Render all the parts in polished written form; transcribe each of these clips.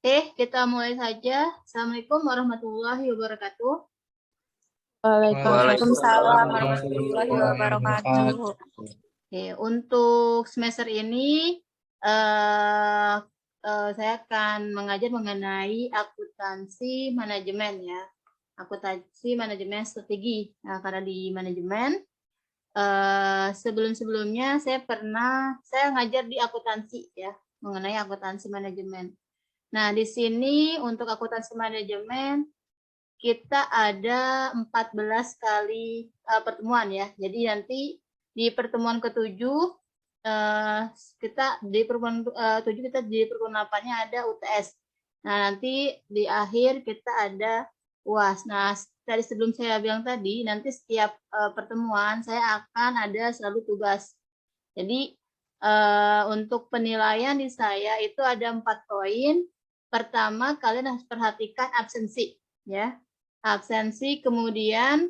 Kita mulai saja. Assalamualaikum warahmatullahi wabarakatuh. Waalaikumsalam warahmatullahi wabarakatuh. Untuk semester ini saya akan mengajar mengenai akuntansi manajemen ya. Akuntansi manajemen strategi. Nah, karena di manajemen sebelum-sebelumnya saya ngajar di akuntansi ya, mengenai akuntansi manajemen. Nah, di sini untuk akuntansi manajemen kita ada 14 kali pertemuan ya. Jadi nanti di pertemuan ke-7 kita di pertemuan 7 kita di pertemuan 8-nya ada UTS. Nah, nanti di akhir kita ada UAS. Nah, tadi sebelum saya bilang tadi, nanti setiap pertemuan saya akan ada selalu tugas. Jadi untuk penilaian di saya itu ada 4 poin. Pertama, kalian harus perhatikan absensi ya. Absensi, kemudian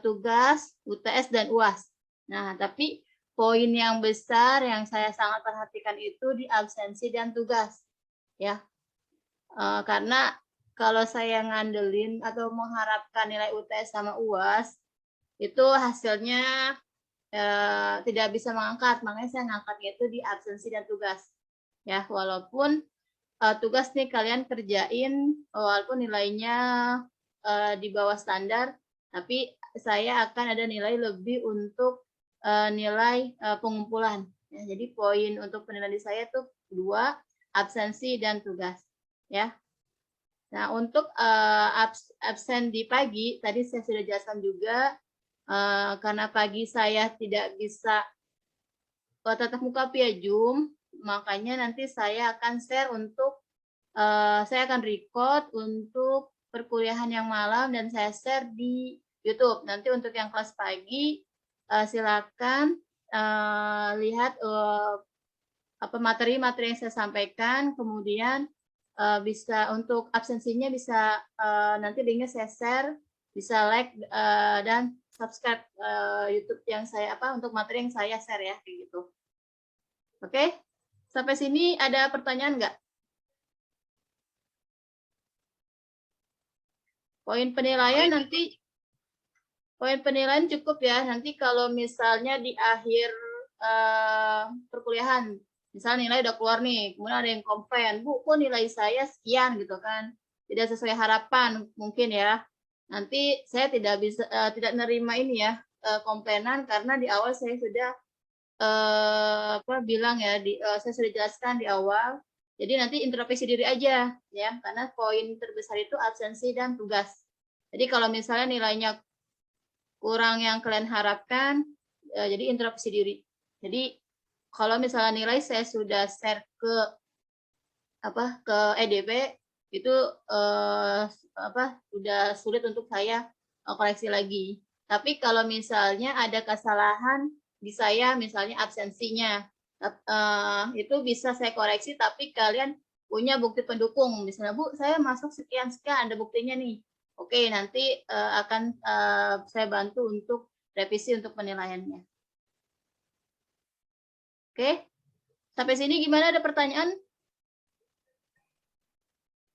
tugas, UTS dan UAS. Nah, tapi poin yang besar yang saya sangat perhatikan itu di absensi dan tugas ya. Karena kalau saya ngandelin atau mengharapkan nilai UTS sama UAS itu hasilnya tidak bisa mengangkat, makanya saya ngangkatnya itu di absensi dan tugas ya. Walaupun tugas nih kalian kerjain walaupun nilainya di bawah standar, tapi saya akan ada nilai lebih untuk nilai pengumpulan ya. Jadi poin untuk penilaian di saya itu 2, absensi dan tugas ya. Nah, untuk absen di pagi tadi saya sudah jelaskan juga, karena pagi saya tidak bisa tatap muka via Zoom, makanya nanti saya akan share untuk saya akan record untuk perkuliahan yang malam dan saya share di YouTube. Nanti untuk yang kelas pagi silakan lihat apa materi-materi yang saya sampaikan, kemudian bisa untuk absensinya bisa nanti linknya saya share, bisa like dan subscribe YouTube yang saya untuk materi yang saya share ya kayak gitu. Oke, sampai sini ada pertanyaan nggak? Poin penilaian nanti, poin penilaian cukup ya. Nanti kalau misalnya di akhir perkuliahan, misalnya nilai udah keluar nih, kemudian ada yang komplain, Bu, kok nilai saya sekian gitu kan, tidak sesuai harapan mungkin ya. Nanti saya tidak bisa tidak nerima ini ya komplainan, karena di awal saya sudah bilang ya, saya sudah jelaskan di awal. Jadi nanti introspeksi diri aja ya, karena poin terbesar itu absensi dan tugas. Jadi kalau misalnya nilainya kurang yang kalian harapkan, jadi introspeksi diri. Jadi kalau misalnya nilai saya sudah share ke EDP itu udah sulit untuk saya koreksi lagi. Tapi kalau misalnya ada kesalahan di saya, misalnya absensinya, itu bisa saya koreksi, tapi kalian punya bukti pendukung. Misalnya, Bu, saya masuk sekian-sekian, ada buktinya nih. Oke, nanti akan saya bantu untuk revisi untuk penilaiannya. Oke, sampai sini gimana, ada pertanyaan?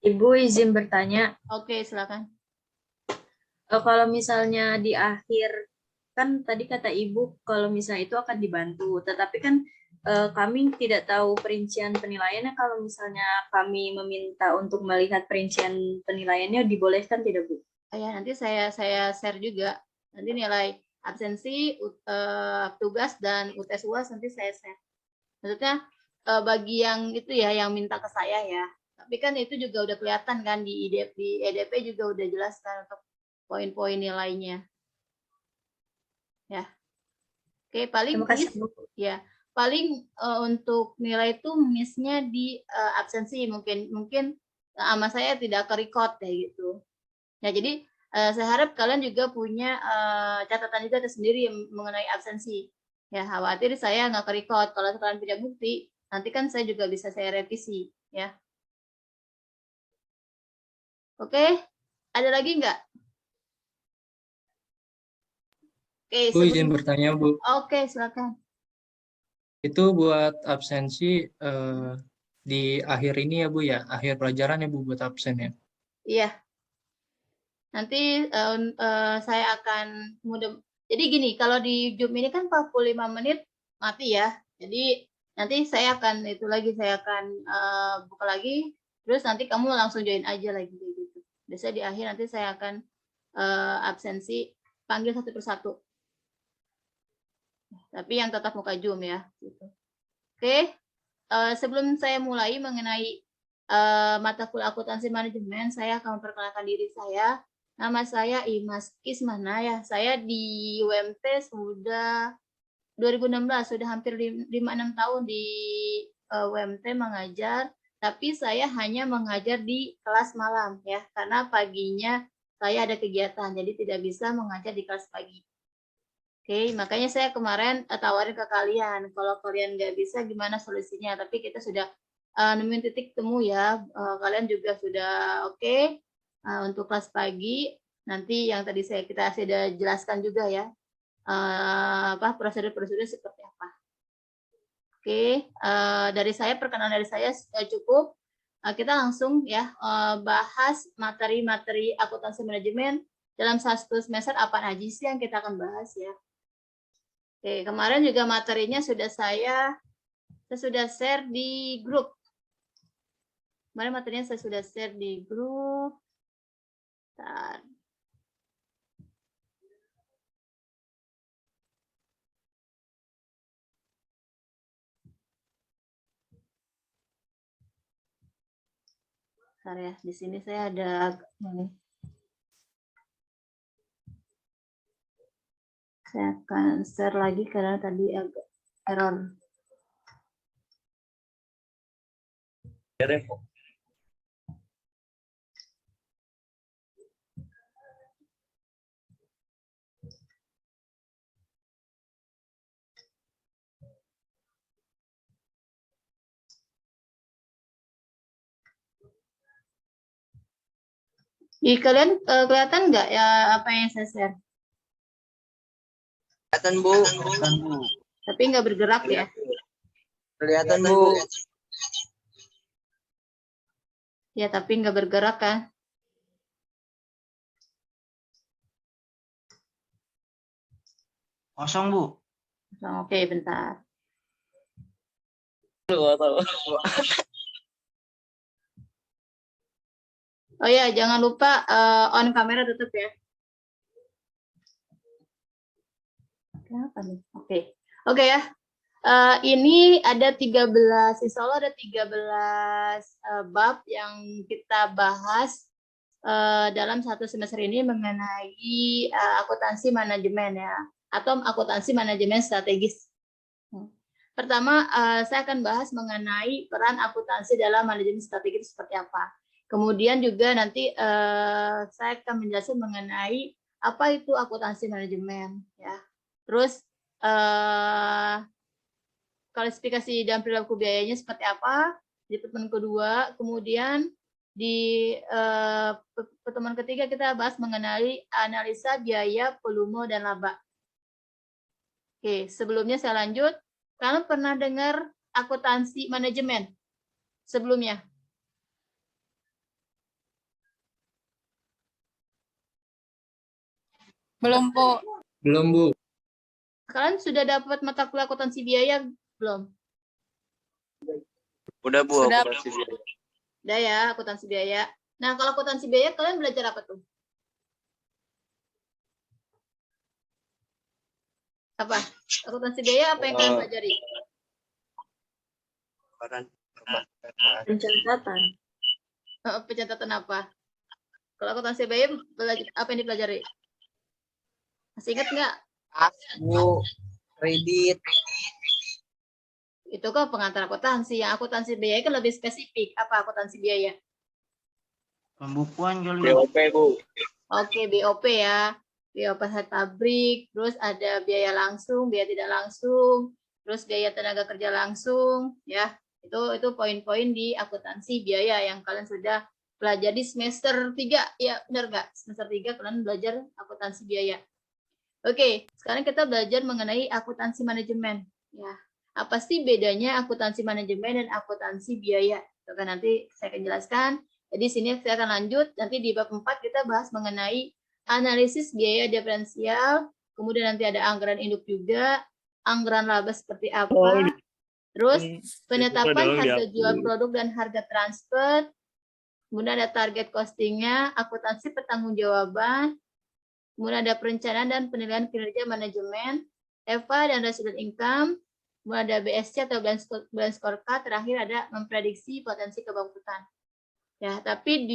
Ibu izin bertanya. Oke, silakan. Kalau misalnya di akhir, kan tadi kata Ibu kalau misalnya itu akan dibantu, tetapi kan kami tidak tahu perincian penilaiannya. Kalau misalnya kami meminta untuk melihat perincian penilaiannya, dibolehkan tidak, Bu? Ya, nanti saya share juga. Nanti nilai absensi, tugas, dan UTS UAS nanti saya share. Maksudnya bagi yang itu ya, yang minta ke saya ya. Tapi kan itu juga udah kelihatan kan di EDP juga udah jelaskan untuk poin-poin nilainya. Ya. Oke, paling ya. Paling untuk nilai itu miss-nya di absensi, mungkin sama saya tidak ke-record kayak gitu. Ya, jadi saya harap kalian juga punya catatan juga tersendiri mengenai absensi. Ya, khawatir saya nggak ke-record. Kalau kalian punya bukti, nanti kan saya juga bisa saya revisi. Ya. Oke, ada lagi nggak? Oke, Bu, izin bertanya, Bu. Oke, silakan. Itu buat absensi, di akhir ini ya Bu ya, akhir pelajaran ya Bu buat absen ya. Iya. Nanti saya akan jadi gini, kalau di Zoom ini kan 45 menit mati ya. Jadi nanti saya akan saya akan buka lagi, terus nanti kamu langsung join aja lagi gitu. Biasanya di akhir nanti saya akan absensi panggil satu persatu. Tapi yang tetap muka Zoom ya. Gitu. Oke, sebelum saya mulai mengenai mata kuliah akuntansi manajemen, saya akan memperkenalkan diri saya. Nama saya Imas Kismana ya. Saya di UMT sudah 2016, sudah hampir 5-6 tahun di UMT mengajar, tapi saya hanya mengajar di kelas malam ya, karena paginya saya ada kegiatan, jadi tidak bisa mengajar di kelas pagi. Oke, makanya saya kemarin tawarin ke kalian, kalau kalian nggak bisa gimana solusinya, tapi kita sudah nemuin titik temu ya, kalian juga sudah oke. Untuk kelas pagi, nanti yang tadi kita sudah jelaskan juga ya, prosedur-prosedur seperti apa. Oke, dari saya, perkenalan dari saya cukup. Kita langsung ya bahas materi-materi akuntansi manajemen dalam satu semester apa aja sih yang kita akan bahas ya. Oke, kemarin juga materinya sudah saya sudah share di grup. Kemarin materinya saya sudah share di grup. Bentar. Bentar ya, di sini saya ada ini. Saya akan share lagi karena tadi agak error. Di kalian kelihatan nggak ya apa yang saya share? Kelihatan Bu. Kelihatan Bu. Tapi nggak bergerak ya? Kelihatan Bu. Ya, tapi nggak bergerak kan? Kosong Bu. Oke, bentar. Oh ya, jangan lupa on kamera tutup ya. Kenapa nih? Oke. Oke ya. Ini ada 13, insya Allah ada 13 bab yang kita bahas dalam satu semester ini mengenai akuntansi manajemen ya, atau akuntansi manajemen strategis. Pertama, saya akan bahas mengenai peran akuntansi dalam manajemen strategis seperti apa. Kemudian juga nanti saya akan menjelaskan mengenai apa itu akuntansi manajemen ya. Terus klasifikasi dan perilaku biayanya seperti apa di pertemuan kedua. Kemudian di pertemuan ketiga kita bahas mengenai analisa biaya, volume, dan laba. Oke, sebelumnya saya lanjut. Kalian pernah dengar akuntansi manajemen sebelumnya? Belum, Bu. Belum Bu. Kalian sudah dapat mata kuliah akuntansi biaya belum? Udah Bu. Sudah. Akuntansi biaya. Udah ya, akuntansi biaya. Nah, kalau akuntansi biaya kalian belajar apa tuh? Apa? Akuntansi biaya apa yang kalian pelajari? Pencatatan. Pencatatan apa? Kalau akuntansi biaya apa yang dipelajari? Masih ingat nggak? Bu, kredit. Itu kok pengantar akuntansi. Yang akuntansi biaya kan lebih spesifik. Apa akuntansi biaya? Pembukuan kali. BOP Bu. Oke, BOP ya. Biaya operasional pabrik, terus ada biaya langsung, biaya tidak langsung, terus biaya tenaga kerja langsung, ya. Itu poin-poin di akuntansi biaya yang kalian sudah pelajari semester 3. Ya, benar nggak? Semester 3 kalian belajar akuntansi biaya. Oke, sekarang kita belajar mengenai akuntansi manajemen. Ya, apa sih bedanya akuntansi manajemen dan akuntansi biaya? Itu kan nanti saya akan jelaskan. Jadi sini saya akan lanjut, nanti di bab 4 kita bahas mengenai analisis biaya diferensial, kemudian nanti ada anggaran induk juga, anggaran laba seperti apa, terus penetapan harga jual produk dan harga transfer, kemudian ada target costingnya, akuntansi pertanggungjawaban, kemudian ada perencanaan dan penilaian kinerja manajemen, EVA dan resident income, kemudian ada BSC atau balance scorecard, terakhir ada memprediksi potensi kebangkrutan. Ya, tapi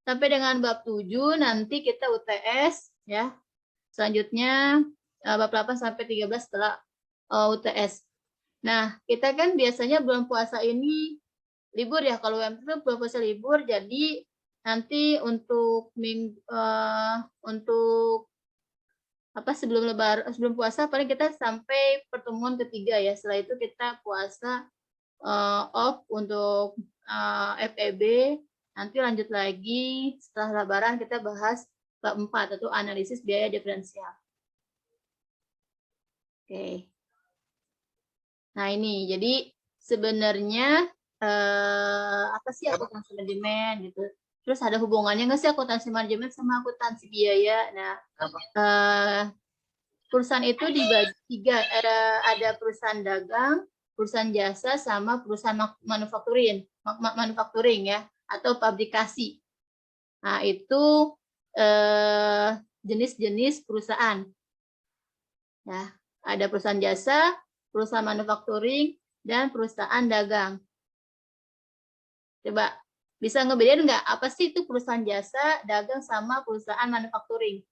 sampai dengan bab 7 nanti kita UTS ya. Selanjutnya bab 8 sampai 13 setelah UTS. Nah, kita kan biasanya bulan puasa ini libur ya, kalau UMT itu bulan puasa libur, jadi nanti untuk sebelum puasa paling kita sampai pertemuan ketiga ya. Setelah itu kita puasa off untuk FEB. Nanti lanjut lagi setelah Lebaran kita bahas bab 4 atau analisis biaya diferensial. Oke. Nah ini jadi sebenarnya apa sih akuntansi manajemen gitu. Terus ada hubungannya nggak sih akuntansi manajemen sama akuntansi biaya? Nah, perusahaan itu dibagi 3, ada perusahaan dagang, perusahaan jasa, sama perusahaan manufacturing ya, atau pabrikasi. Nah, itu jenis-jenis perusahaan. Ya, ada perusahaan jasa, perusahaan manufacturing, dan perusahaan dagang. Coba bisa ngebedain nggak apa sih itu perusahaan jasa, dagang, sama perusahaan manufacturing?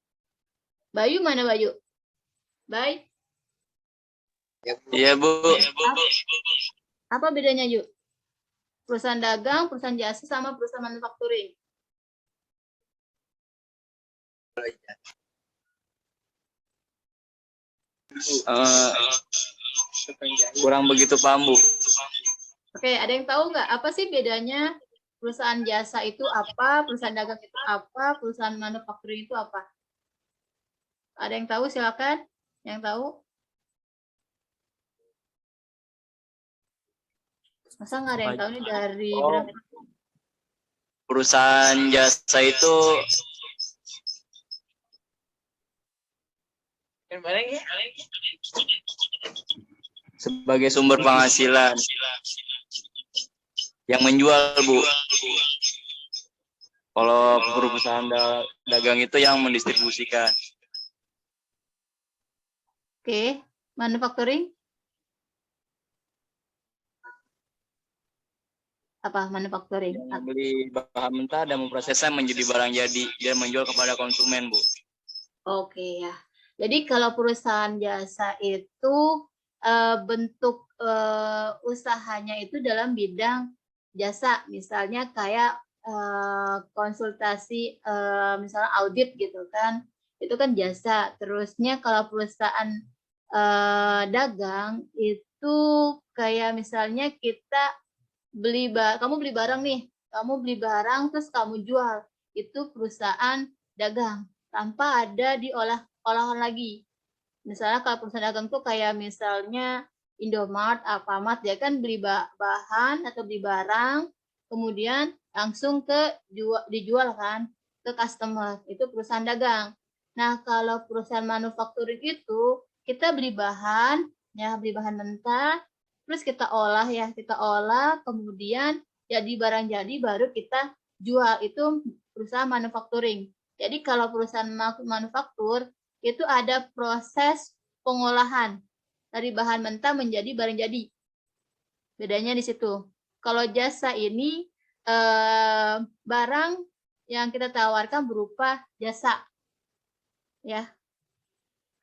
Bayu mana Bayu? Baik. Iya, Bu. Apa bedanya yuk? Perusahaan dagang, perusahaan jasa, sama perusahaan manufacturing. Kurang begitu paham, Bu. Oke, ada yang tahu nggak apa sih bedanya perusahaan jasa itu apa, perusahaan dagang itu apa, perusahaan manufacturing itu apa? Ada yang tahu silakan. Yang tahu? Masa nggak ada yang tahu nih dari berapa? Perusahaan jasa itu sebagai sumber penghasilan yang menjual, Bu. Kalau perusahaan dagang itu yang mendistribusikan. Oke, manufacturing? Apa manufacturing? Yang membeli bahan mentah dan memprosesnya menjadi barang jadi dan menjual kepada konsumen, Bu. Oke ya. Jadi kalau perusahaan jasa itu bentuk usahanya itu dalam bidang jasa, misalnya kayak konsultasi, misalnya audit gitu kan, itu kan jasa. Terusnya kalau perusahaan dagang itu kayak misalnya kamu beli barang nih, kamu beli barang terus kamu jual, itu perusahaan dagang tanpa ada olahan lagi. Misalnya kalau perusahaan dagang tuh kayak misalnya Indomart, Alfamart, dia kan beli bahan atau beli barang, kemudian langsung dijual kan ke customer, itu perusahaan dagang. Nah, kalau perusahaan manufacturing itu kita beli bahan, ya beli bahan mentah, terus kita olah, kemudian jadi barang jadi baru kita jual, itu perusahaan manufacturing. Jadi kalau perusahaan manufaktur itu ada proses pengolahan dari bahan mentah menjadi barang jadi. Bedanya di situ. Kalau jasa ini barang yang kita tawarkan berupa jasa. Ya.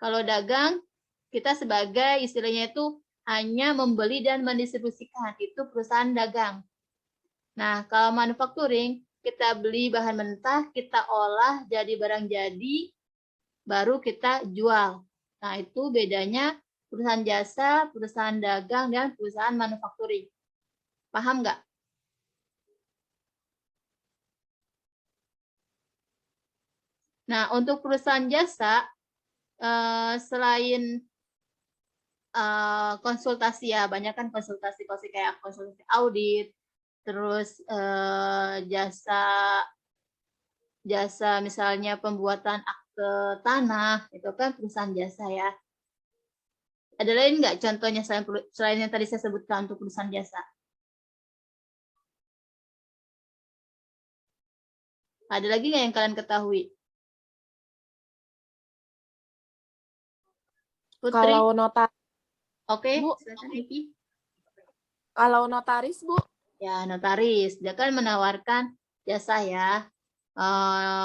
Kalau dagang kita sebagai istilahnya itu hanya membeli dan mendistribusikan, itu perusahaan dagang. Nah, kalau manufacturing kita beli bahan mentah, kita olah jadi barang jadi, baru kita jual. Nah, itu bedanya perusahaan jasa, perusahaan dagang, dan perusahaan manufacturing. Paham nggak? Nah, untuk perusahaan jasa, selain konsultasi ya, banyak kan konsultasi kayak konsultasi audit, terus jasa misalnya pembuatan akte tanah, itu kan perusahaan jasa ya. Ada lain nggak contohnya selain yang tadi saya sebutkan untuk perusahaan jasa? Ada lagi nggak yang kalian ketahui? Putri? Kalau Oke, Bu. silakan Eki. kalau notaris, Bu, Ya, notaris. Dia kan menawarkan jasa ya,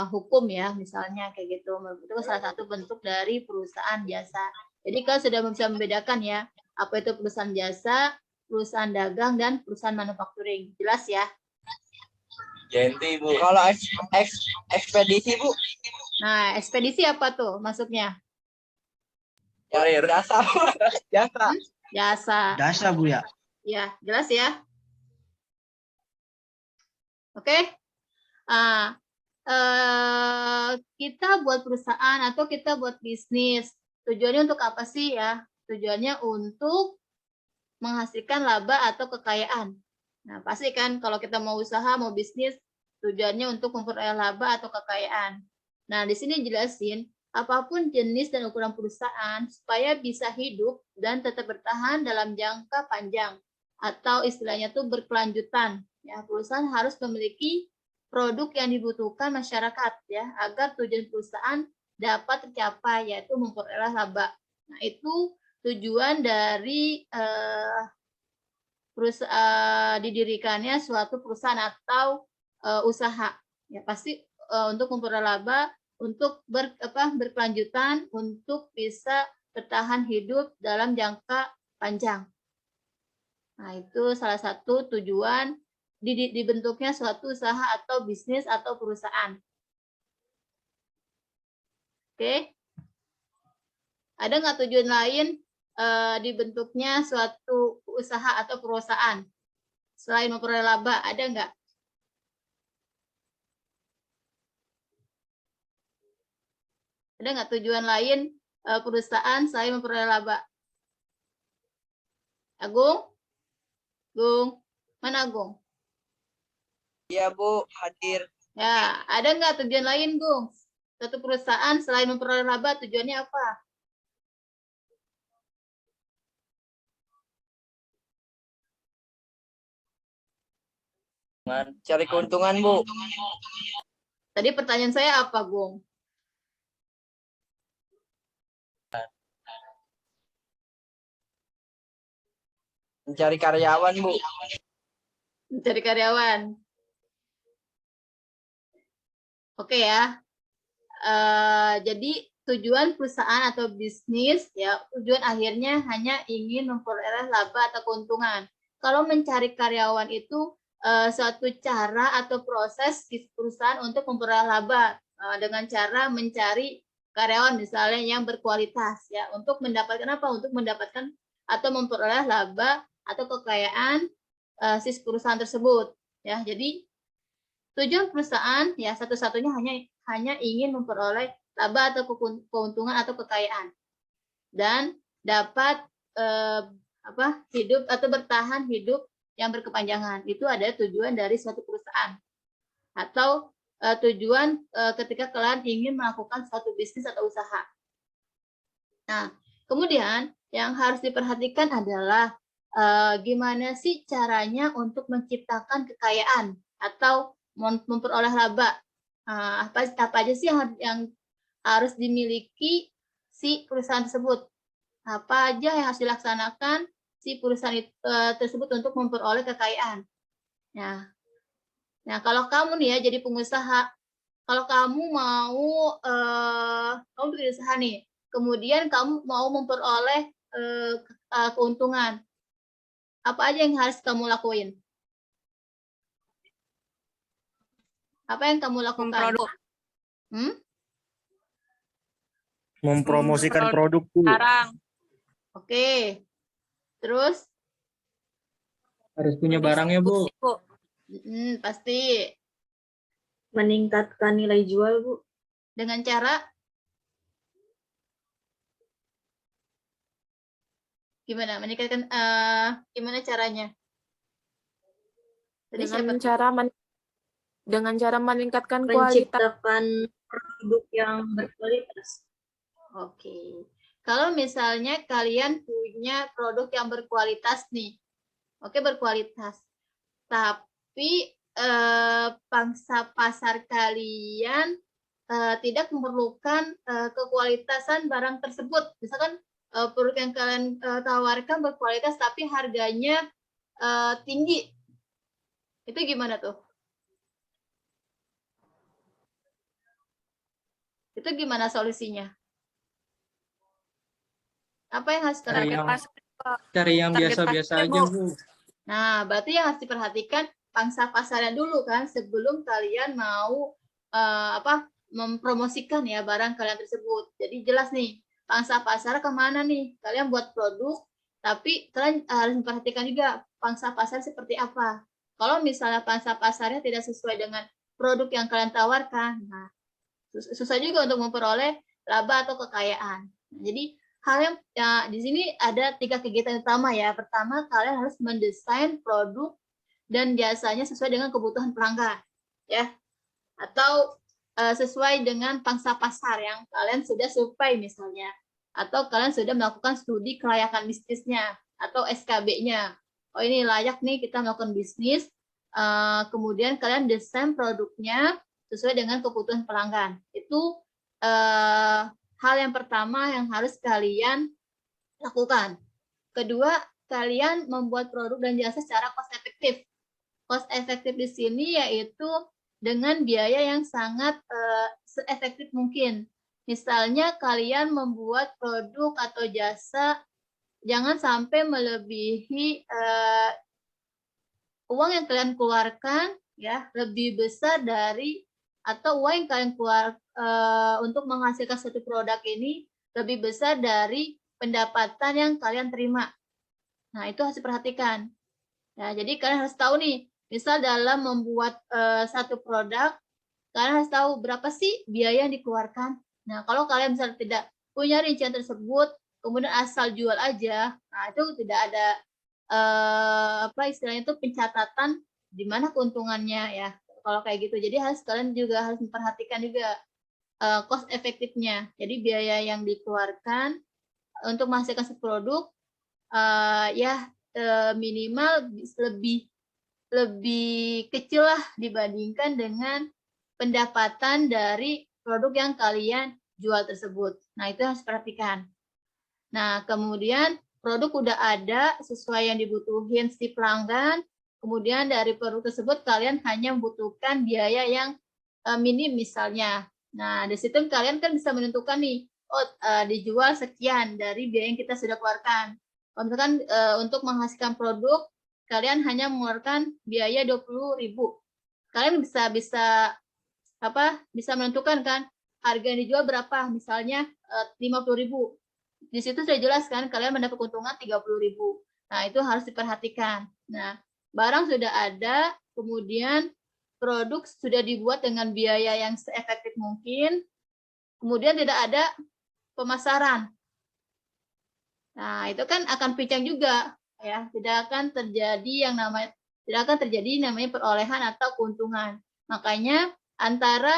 hukum ya, misalnya kayak gitu. Itu salah satu bentuk dari perusahaan jasa. Jadi kan sudah bisa membedakan ya, apa itu perusahaan jasa, perusahaan dagang, dan perusahaan manufacturing. Jelas ya? Genti, Bu. Kalau ekspedisi, Bu. Nah, ekspedisi apa tuh masuknya? Kurir. Jasa. Jasa. Jasa. Jasa, Bu ya. Ya, jelas ya? Oke? Kita buat perusahaan atau kita buat bisnis, tujuannya untuk apa sih ya? Tujuannya untuk menghasilkan laba atau kekayaan. Nah, pasti kan kalau kita mau usaha, mau bisnis, tujuannya untuk memperoleh laba atau kekayaan. Nah, di sini jelasin, apapun jenis dan ukuran perusahaan, supaya bisa hidup dan tetap bertahan dalam jangka panjang, atau istilahnya tuh berkelanjutan. Ya, perusahaan harus memiliki produk yang dibutuhkan masyarakat ya, agar tujuan perusahaan dapat tercapai, yaitu memperoleh laba. Nah, itu tujuan dari didirikannya suatu perusahaan atau usaha. Ya, pasti untuk memperoleh laba, untuk berkelanjutan, untuk bisa bertahan hidup dalam jangka panjang. Nah, itu salah satu tujuan dibentuknya suatu usaha atau bisnis atau perusahaan. Oke. Ada nggak tujuan lain dibentuknya suatu usaha atau perusahaan selain memperoleh laba? Ada nggak? Ada nggak tujuan lain perusahaan selain memperoleh laba? Agung? Gung? Mana Agung? Iya, Bu. Hadir. Ya, ada nggak tujuan lain, Gung? Suatu perusahaan selain memperoleh laba, tujuannya apa? Cari keuntungan, Bu. Tadi pertanyaan saya apa, Gung? Mencari karyawan, Bu. Mencari karyawan. Oke ya. Jadi tujuan perusahaan atau bisnis ya, tujuan akhirnya hanya ingin memperoleh laba atau keuntungan. Kalau mencari karyawan itu suatu cara atau proses di perusahaan untuk memperoleh laba dengan cara mencari karyawan misalnya yang berkualitas ya, untuk mendapatkan apa? Untuk mendapatkan atau memperoleh laba atau kekayaan si perusahaan tersebut ya. Jadi tujuan perusahaan ya satu-satunya hanya ingin memperoleh laba atau keuntungan atau kekayaan dan dapat hidup atau bertahan hidup yang berkepanjangan. Itu ada tujuan dari suatu perusahaan atau tujuan ketika kalian ingin melakukan suatu bisnis atau usaha. Nah, kemudian yang harus diperhatikan adalah gimana sih caranya untuk menciptakan kekayaan atau memperoleh laba. Apa aja sih yang harus dimiliki si perusahaan tersebut? Apa aja yang harus dilaksanakan si perusahaan tersebut untuk memperoleh kekayaan? Nah, kalau kamu nih ya jadi pengusaha, kalau kamu mau kamu bikin usaha nih, kemudian kamu mau memperoleh keuntungan, apa aja yang harus kamu lakuin? Apa yang kamu lakukan? Mempromosikan produk, Bu. Oke. Terus? Harus punya barangnya, Bu. Pasti. Meningkatkan nilai jual, Bu. Dengan cara? Gimana meningkatkan gimana caranya? Tadi Dengan siapa? cara meningkatkan kualitas. Menciptakan produk yang berkualitas. Oke. Kalau misalnya kalian punya produk yang berkualitas nih. Oke, berkualitas. Tapi pangsa pasar kalian tidak memerlukan kekualitasan barang tersebut. Misalkan produk yang kalian tawarkan berkualitas tapi harganya tinggi. Itu gimana tuh? Itu gimana solusinya? Apa yang harus Cari kalian yang, Pas- cari yang target biasa-biasa pasarnya, aja, Bu. Bu. Nah, berarti yang harus diperhatikan pangsa pasarnya dulu kan sebelum kalian mau mempromosikan ya barang kalian tersebut. Jadi jelas nih pangsa pasar kemana nih? Kalian buat produk, tapi kalian harus memperhatikan juga pangsa pasar seperti apa. Kalau misalnya pangsa pasarnya tidak sesuai dengan produk yang kalian tawarkan, nah susah juga untuk memperoleh laba atau kekayaan. Jadi hal yang ya, di sini ada 3 kegiatan utama ya. Pertama, kalian harus mendesain produk dan jasanya sesuai dengan kebutuhan pelanggan, ya, atau sesuai dengan pangsa pasar yang kalian sudah survei misalnya, atau kalian sudah melakukan studi kelayakan bisnisnya atau SKB-nya. Oh ini layak nih kita melakukan bisnis. Kemudian kalian desain produknya sesuai dengan kebutuhan pelanggan. Itu hal yang pertama yang harus kalian lakukan. Kedua, kalian membuat produk dan jasa secara cost efektif. Cost efektif di sini yaitu dengan biaya yang sangat seefektif mungkin. Misalnya kalian membuat produk atau jasa jangan sampai melebihi uang yang kalian keluarkan ya lebih besar dari atau uang yang kalian keluar untuk menghasilkan suatu produk ini lebih besar dari pendapatan yang kalian terima. Nah, itu harus diperhatikan. Nah, jadi kalian harus tahu nih, misal dalam membuat satu produk, kalian harus tahu berapa sih biaya yang dikeluarkan. Nah, kalau kalian misalnya tidak punya rincian tersebut, kemudian asal jual aja, nah itu tidak ada istilahnya itu pencatatan di mana keuntungannya ya. Kalau kayak gitu, jadi kalian juga harus memperhatikan juga cost efektifnya. Jadi biaya yang dikeluarkan untuk menghasilkan satu produk minimal lebih kecil lah dibandingkan dengan pendapatan dari produk yang kalian jual tersebut. Nah, itu harus perhatikan. Nah, kemudian produk udah ada sesuai yang dibutuhin si pelanggan, kemudian dari produk tersebut kalian hanya membutuhkan biaya yang minim misalnya. Nah, di situ kalian kan bisa menentukan nih, dijual sekian dari biaya yang kita sudah keluarkan. Kalau misalkan untuk menghasilkan produk, kalian hanya mengeluarkan biaya 20.000. Kalian bisa menentukan kan harga yang dijual berapa, misalnya 50.000. Di situ sudah jelas kan kalian mendapat keuntungan 30.000. Nah, itu harus diperhatikan. Nah, barang sudah ada, kemudian produk sudah dibuat dengan biaya yang seefektif mungkin, kemudian tidak ada pemasaran. Nah, itu kan akan pincang juga ya, tidak akan terjadi namanya perolehan atau keuntungan. Makanya antara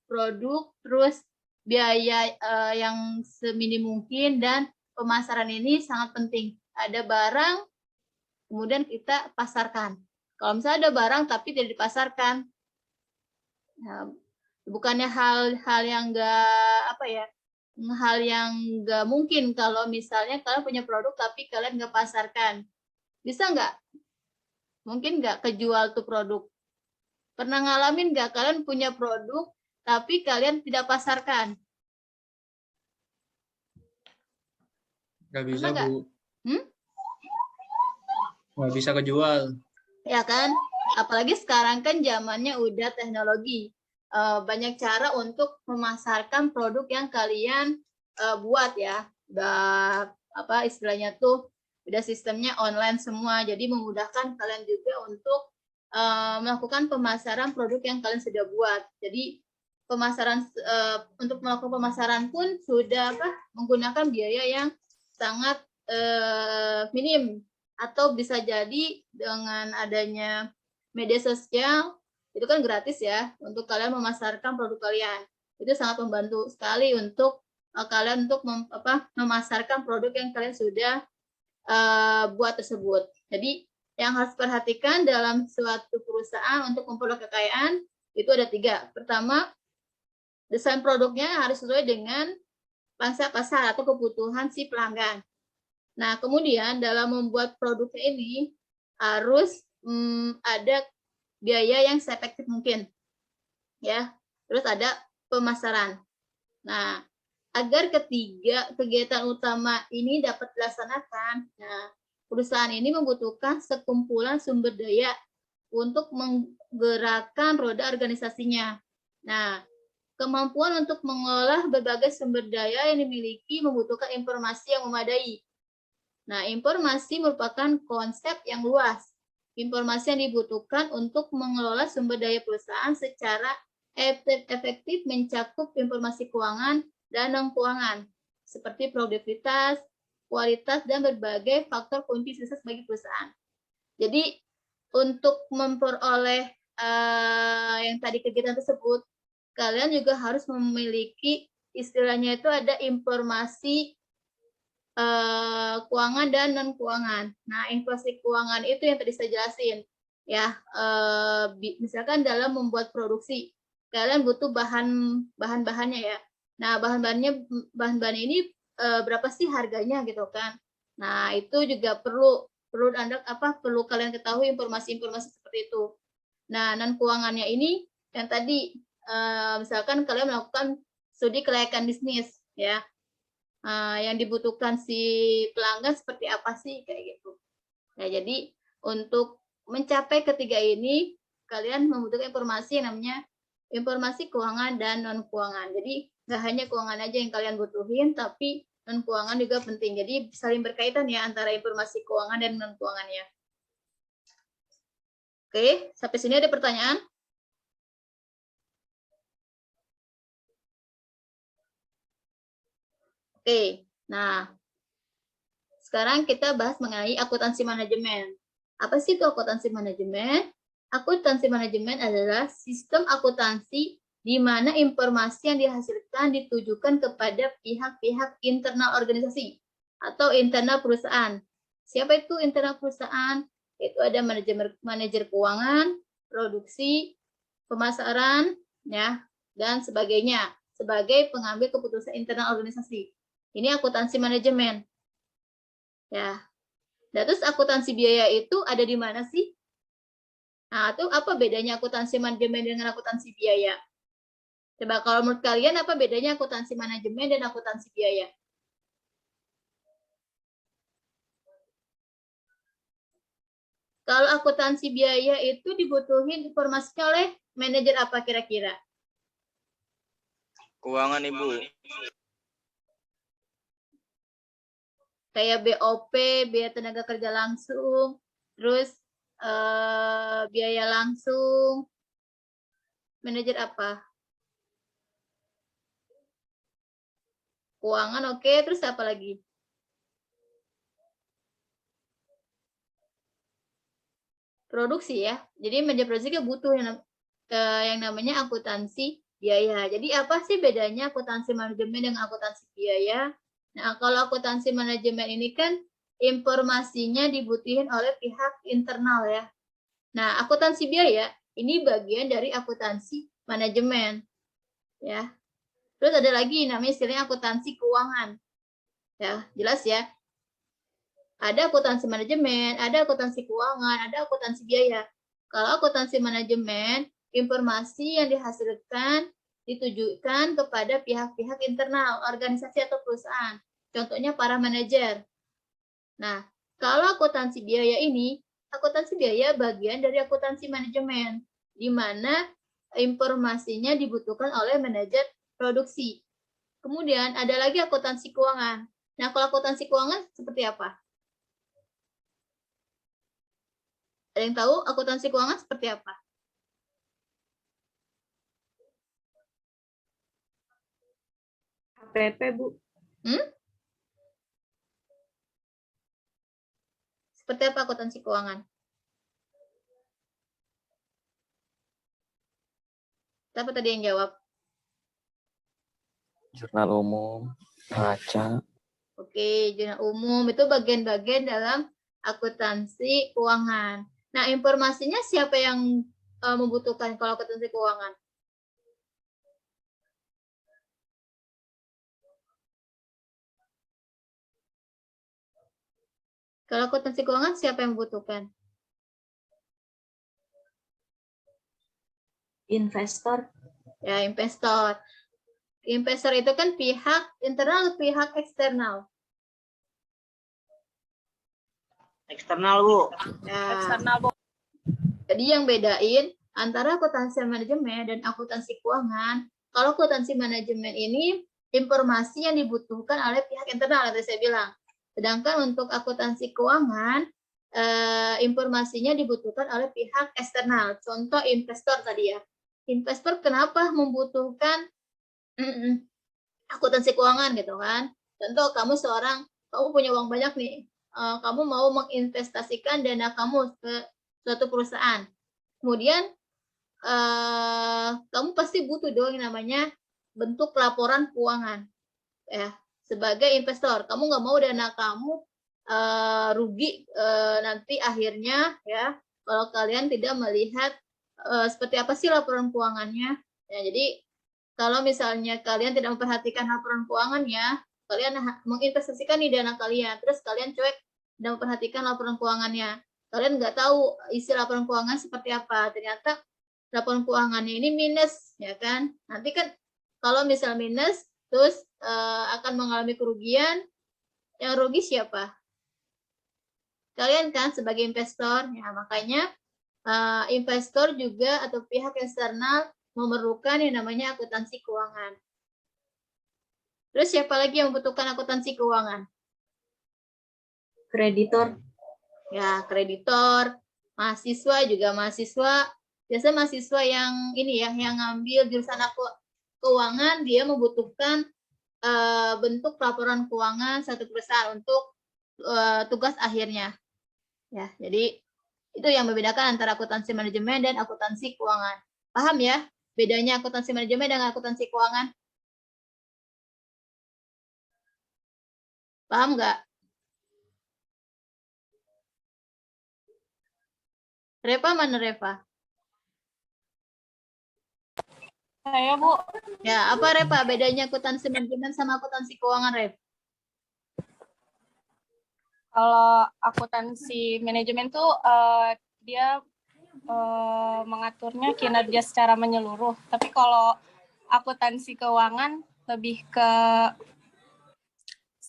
produk terus biaya yang seminim mungkin dan pemasaran ini sangat penting. Ada barang kemudian kita pasarkan. Kalau misalnya ada barang tapi tidak dipasarkan, nah, bukannya hal yang nggak mungkin kalau misalnya kalian punya produk tapi kalian nggak pasarkan. Bisa nggak? Mungkin nggak kejual tuh produk. Pernah ngalamin nggak kalian punya produk tapi kalian tidak pasarkan? Nggak bisa, Pernah nggak? Bu. Nggak bisa kejual. Ya kan? Apalagi sekarang kan zamannya udah teknologi. Banyak cara untuk memasarkan produk yang kalian buat ya. Udah istilahnya tuh udah sistemnya online semua. Jadi memudahkan kalian juga untuk melakukan pemasaran produk yang kalian sudah buat. Jadi untuk melakukan pemasaran pun sudah menggunakan biaya yang sangat minim, atau bisa jadi dengan adanya media sosial itu kan gratis ya untuk kalian memasarkan produk kalian. Itu sangat membantu sekali untuk kalian untuk memasarkan produk yang kalian sudah buat tersebut. Jadi yang harus perhatikan dalam suatu perusahaan untuk memperoleh kekayaan itu ada 3. Pertama, desain produknya harus sesuai dengan pangsa pasar atau kebutuhan si pelanggan. Nah, kemudian dalam membuat produknya ini harus ada biaya yang seefektif mungkin, ya. Terus ada pemasaran. Nah, agar ketiga kegiatan utama ini dapat dilaksanakan, nah, perusahaan ini membutuhkan sekumpulan sumber daya untuk menggerakkan roda organisasinya. Nah, kemampuan untuk mengolah berbagai sumber daya yang dimiliki membutuhkan informasi yang memadai. Nah, informasi merupakan konsep yang luas. Informasi yang dibutuhkan untuk mengelola sumber daya perusahaan secara efektif mencakup informasi keuangan dan non-keuangan, seperti produktivitas, kualitas, dan berbagai faktor kunci sukses bagi perusahaan. Jadi, untuk memperoleh yang tadi kegiatan tersebut, kalian juga harus memiliki istilahnya itu ada informasi keuangan dan non keuangan. Nah, informasi keuangan itu yang tadi saya jelasin, ya. Misalkan dalam membuat produksi, kalian butuh bahan-bahannya ya. Nah, bahan-bahan ini berapa sih harganya gitu kan? Nah, itu juga perlu perlu kalian ketahui informasi-informasi seperti itu. Nah, non keuangannya ini yang tadi misalkan kalian melakukan studi kelayakan bisnis, ya. Yang dibutuhkan si pelanggan seperti apa sih kayak gitu. Nah, jadi untuk mencapai ketiga ini kalian membutuhkan informasi yang namanya informasi keuangan dan non keuangan. Jadi nggak hanya keuangan aja yang kalian butuhin, tapi non keuangan juga penting. Jadi saling berkaitan ya antara informasi keuangan dan non keuangannya. Oke, sampai sini ada pertanyaan? Oke, nah sekarang kita bahas mengenai akuntansi manajemen. Apa sih itu akuntansi manajemen? Akuntansi manajemen adalah sistem akuntansi di mana informasi yang dihasilkan ditujukan kepada pihak-pihak internal organisasi atau internal perusahaan. Siapa itu internal perusahaan? Itu ada manajer keuangan, produksi, pemasaran, ya, dan sebagainya sebagai pengambil keputusan internal organisasi. Ini akuntansi manajemen. Ya. Nah, terus akuntansi biaya itu ada di mana sih? Nah, itu apa bedanya akuntansi manajemen dengan akuntansi biaya? Coba kalau menurut kalian apa bedanya akuntansi manajemen dan akuntansi biaya? Kalau akuntansi biaya itu dibutuhin informasinya oleh manajer apa kira-kira? Keuangan, Ibu. Kayak BOP, biaya tenaga kerja langsung, terus biaya langsung, manajer apa? Keuangan, oke. Terus apa lagi? Produksi ya. Jadi manajer produksi juga butuh yang namanya akuntansi biaya. Jadi apa sih bedanya akuntansi manajemen dengan akuntansi biaya? Nah, kalau akuntansi manajemen ini kan informasinya dibutuhin oleh pihak internal ya. Nah, akuntansi biaya ini bagian dari akuntansi manajemen. Ya. Terus ada lagi namanya istilahnya akuntansi keuangan. Ya, jelas ya. Ada akuntansi manajemen, ada akuntansi keuangan, ada akuntansi biaya. Kalau akuntansi manajemen, informasi yang dihasilkan ditujukan kepada pihak-pihak internal, organisasi atau perusahaan. Contohnya para manajer. Nah, kalau akuntansi biaya ini, akuntansi biaya bagian dari akuntansi manajemen, di mana informasinya dibutuhkan oleh manajer produksi. Kemudian ada lagi akuntansi keuangan. Nah, kalau akuntansi keuangan seperti apa? Ada yang tahu akuntansi keuangan seperti apa? HPP, Bu. Seperti apa akuntansi keuangan? Siapa tadi yang jawab? Jurnal umum, neraca, Oke, jurnal umum itu bagian-bagian dalam akuntansi keuangan. Nah, informasinya siapa yang membutuhkan kalau akuntansi keuangan? Kalau akuntansi keuangan siapa yang membutuhkan? Investor. Ya, investor. Investor itu kan pihak internal, pihak eksternal. Eksternal, Bu. Ya. Jadi yang bedain antara akuntansi manajemen dan akuntansi keuangan, kalau akuntansi manajemen ini informasi yang dibutuhkan oleh pihak internal, yang tadi saya bilang. Sedangkan untuk akuntansi keuangan, informasinya dibutuhkan oleh pihak eksternal. Contoh investor tadi ya. Investor kenapa membutuhkan akuntansi keuangan gitu kan? Contoh kamu punya uang banyak nih, kamu mau menginvestasikan dana kamu ke suatu perusahaan. Kemudian kamu pasti butuh dong yang namanya bentuk laporan keuangan. Ya, sebagai investor, kamu nggak mau dana kamu rugi nanti akhirnya ya kalau kalian tidak melihat seperti apa sih laporan keuangannya. Ya, jadi kalau misalnya kalian tidak memperhatikan laporan keuangannya, kalian menginvestasikan di dana kalian, terus kalian cuek dan memperhatikan laporan keuangannya. Kalian nggak tahu isi laporan keuangan seperti apa. Ternyata laporan keuangannya ini minus, ya kan? Nanti kan kalau misal minus, terus akan mengalami kerugian. Yang rugi siapa? Kalian kan sebagai investor. Ya, makanya investor juga atau pihak eksternal memerlukan yang namanya akuntansi keuangan. Terus siapa lagi yang membutuhkan akuntansi keuangan? Kreditor. Ya, kreditor, mahasiswa juga mahasiswa. Biasanya mahasiswa yang ini ya, yang ngambil jurusan keuangan, dia membutuhkan bentuk laporan keuangan satu perusahaan untuk tugas akhirnya. Ya, jadi itu yang membedakan antara akuntansi manajemen dan akuntansi keuangan. Paham ya? Bedanya akuntansi manajemen dengan akuntansi keuangan? Paham nggak? Reva mana Reva? Saya, Bu. Ya, apa Reva bedanya akuntansi manajemen sama akuntansi keuangan, Rev? Kalau akuntansi manajemen tuh dia mengaturnya kinerja secara menyeluruh. Tapi kalau akuntansi keuangan lebih ke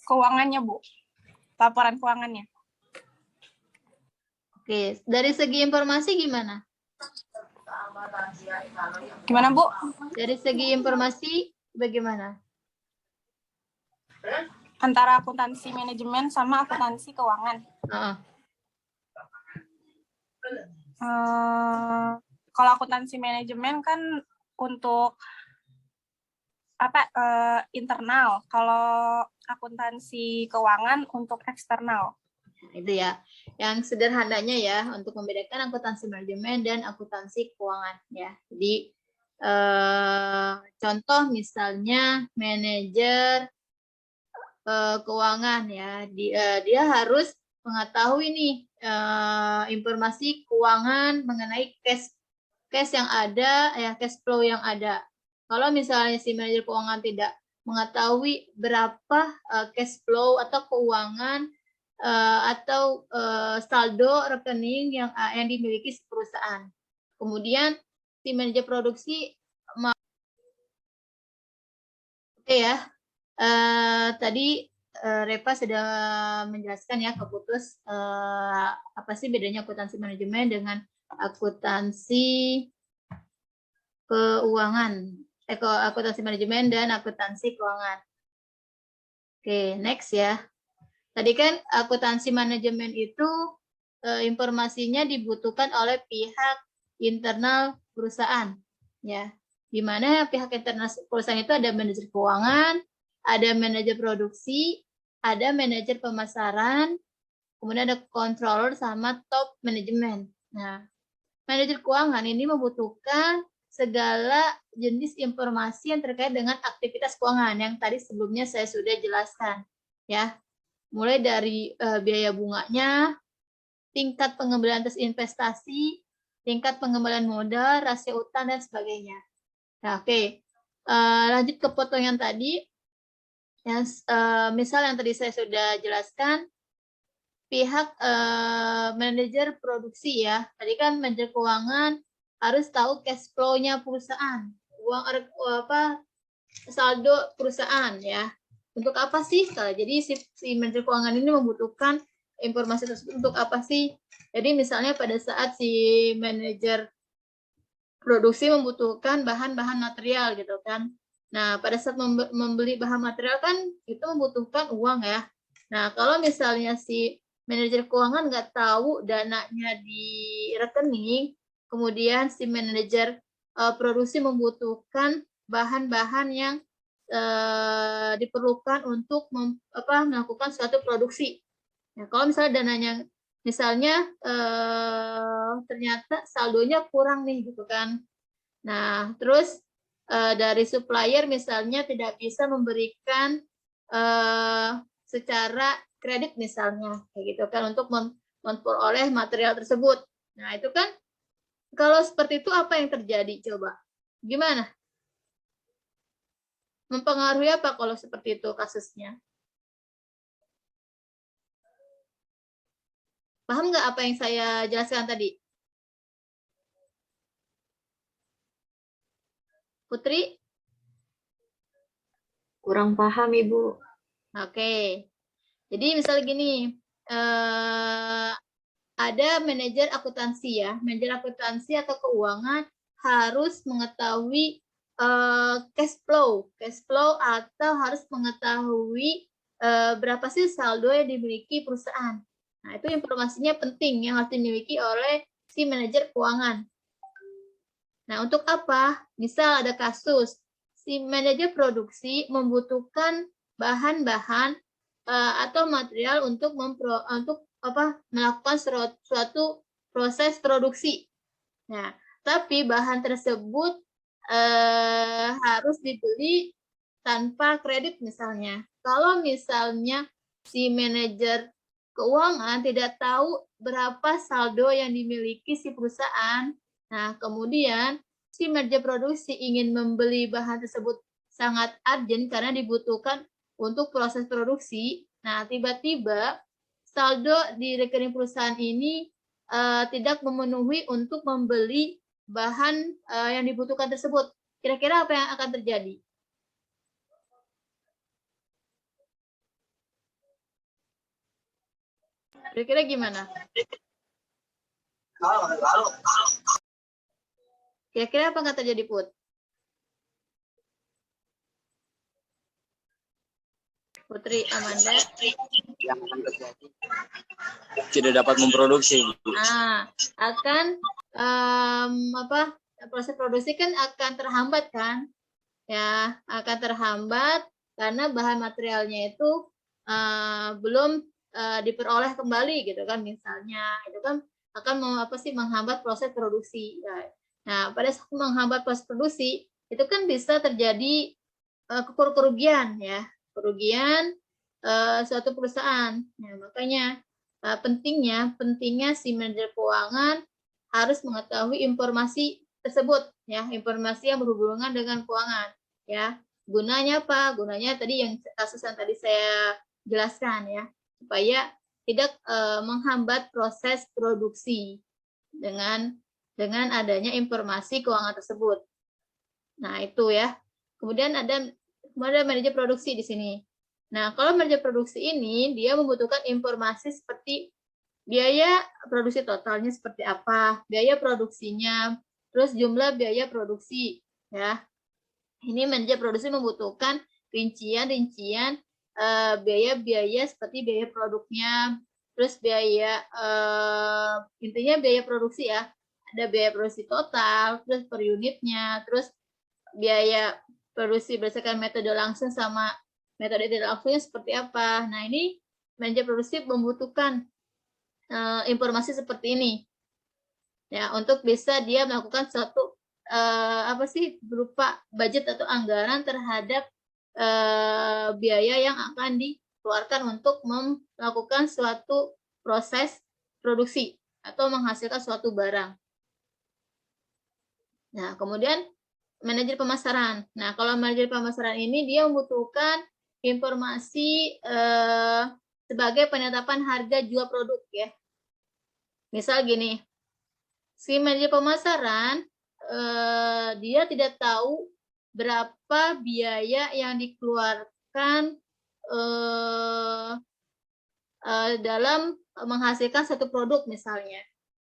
keuangannya, Bu. Laporan keuangannya. Oke, dari segi informasi gimana? Gimana, Bu? Dari segi informasi bagaimana? Antara akuntansi manajemen sama akuntansi keuangan. Kalau akuntansi manajemen kan untuk internal. Kalau akuntansi keuangan untuk eksternal. Itu ya, yang sederhananya ya untuk membedakan akuntansi manajemen dan akuntansi keuangan ya. Jadi contoh misalnya manajer keuangan ya, dia harus mengetahui nih informasi keuangan mengenai cash yang ada, ya cash flow yang ada. Kalau misalnya si manajer keuangan tidak mengetahui berapa cash flow atau keuangan atau saldo rekening yang dimiliki perusahaan, kemudian si manajer produksi oke ya. Tadi Reva sudah menjelaskan ya keputus apa sih bedanya akuntansi manajemen dengan akuntansi keuangan, akuntansi manajemen dan akuntansi keuangan. Oke, next ya. Tadi kan akuntansi manajemen itu informasinya dibutuhkan oleh pihak internal perusahaan, ya. Di mana pihak internal perusahaan itu ada manajer keuangan, ada manajer produksi, ada manajer pemasaran, kemudian ada controller sama top management. Nah, manajer keuangan ini membutuhkan segala jenis informasi yang terkait dengan aktivitas keuangan yang tadi sebelumnya saya sudah jelaskan, ya. Mulai dari biaya bunganya, tingkat pengembalian atas investasi, tingkat pengembalian modal, rasio utang dan sebagainya. Nah, oke. Lanjut ke foto yang tadi. Yang misal yang tadi saya sudah jelaskan, pihak manajer produksi ya. Tadi kan manajer keuangan harus tahu cash flow-nya perusahaan, saldo perusahaan ya. Untuk apa sih? Jadi si manajer keuangan ini membutuhkan informasi tersebut untuk apa sih? Jadi misalnya pada saat si manajer produksi membutuhkan bahan-bahan material gitu kan. Nah, pada saat membeli bahan material kan itu membutuhkan uang ya. Nah, kalau misalnya si manajer keuangan nggak tahu dananya di rekening, kemudian si manajer produksi membutuhkan bahan-bahan yang diperlukan untuk melakukan suatu produksi. Nah, kalau misalnya dananya misalnya ternyata saldonya kurang nih gitu kan. Nah, terus dari supplier misalnya tidak bisa memberikan secara kredit misalnya kayak gitu kan untuk memperoleh material tersebut. Nah, itu kan kalau seperti itu apa yang terjadi coba? Gimana? Mempengaruhi apa kalau seperti itu kasusnya? Paham nggak apa yang saya jelaskan tadi? Putri? Kurang paham, Ibu. Oke. Jadi misalnya gini, ada manajer akuntansi ya. Manajer akuntansi atau keuangan harus mengetahui cash flow atau harus mengetahui berapa sih saldo yang dimiliki perusahaan. Nah, itu informasinya penting yang harus dimiliki oleh si manajer keuangan. Nah, untuk apa? Misal ada kasus, si manajer produksi membutuhkan bahan-bahan atau material untuk melakukan suatu proses produksi. Nah, tapi bahan tersebut harus dibeli tanpa kredit misalnya. Kalau misalnya si manajer keuangan tidak tahu berapa saldo yang dimiliki si perusahaan, nah kemudian si manajer produksi ingin membeli bahan tersebut sangat urgent karena dibutuhkan untuk proses produksi. Nah, tiba-tiba saldo di rekening perusahaan ini tidak memenuhi untuk membeli bahan yang dibutuhkan tersebut. Kira-kira apa yang akan terjadi? Kira-kira gimana? Kira-kira apa nggak terjadi, Put? Putri Amanda? Tidak dapat memproduksi. Nah, akan proses produksi kan akan terhambat kan? Ya, akan terhambat karena bahan materialnya itu belum diperoleh kembali gitu kan misalnya. Itu kan akan menghambat proses produksi. Nah, pada saat menghambat proses produksi, itu kan bisa terjadi kerugian ya, kerugian suatu perusahaan. Nah, makanya pentingnya si manajer keuangan harus mengetahui informasi tersebut ya, informasi yang berhubungan dengan keuangan ya. Gunanya apa? Gunanya tadi yang kasus yang tadi saya jelaskan ya, supaya tidak menghambat proses produksi dengan adanya informasi keuangan tersebut. Nah, itu ya. Kemudian ada manajer produksi di sini. Nah, kalau manajer produksi ini dia membutuhkan informasi seperti biaya produksi totalnya seperti apa, biaya produksinya, terus jumlah biaya produksi ya. Ini manajer produksi membutuhkan rincian biaya-biaya seperti biaya produknya, terus biaya intinya biaya produksi ya. Ada biaya produksi total, terus per unitnya, terus biaya produksi berdasarkan metode langsung sama metode tidak langsungnya seperti apa. Nah, ini manajer produksi membutuhkan informasi seperti ini. Ya, untuk bisa dia melakukan suatu berupa budget atau anggaran terhadap biaya yang akan dikeluarkan untuk melakukan suatu proses produksi atau menghasilkan suatu barang. Nah, kemudian manajer pemasaran. Nah, kalau manajer pemasaran ini dia membutuhkan informasi sebagai penetapan harga jual produk ya. Misal gini, si manajer pemasaran dia tidak tahu berapa biaya yang dikeluarkan dalam menghasilkan satu produk misalnya.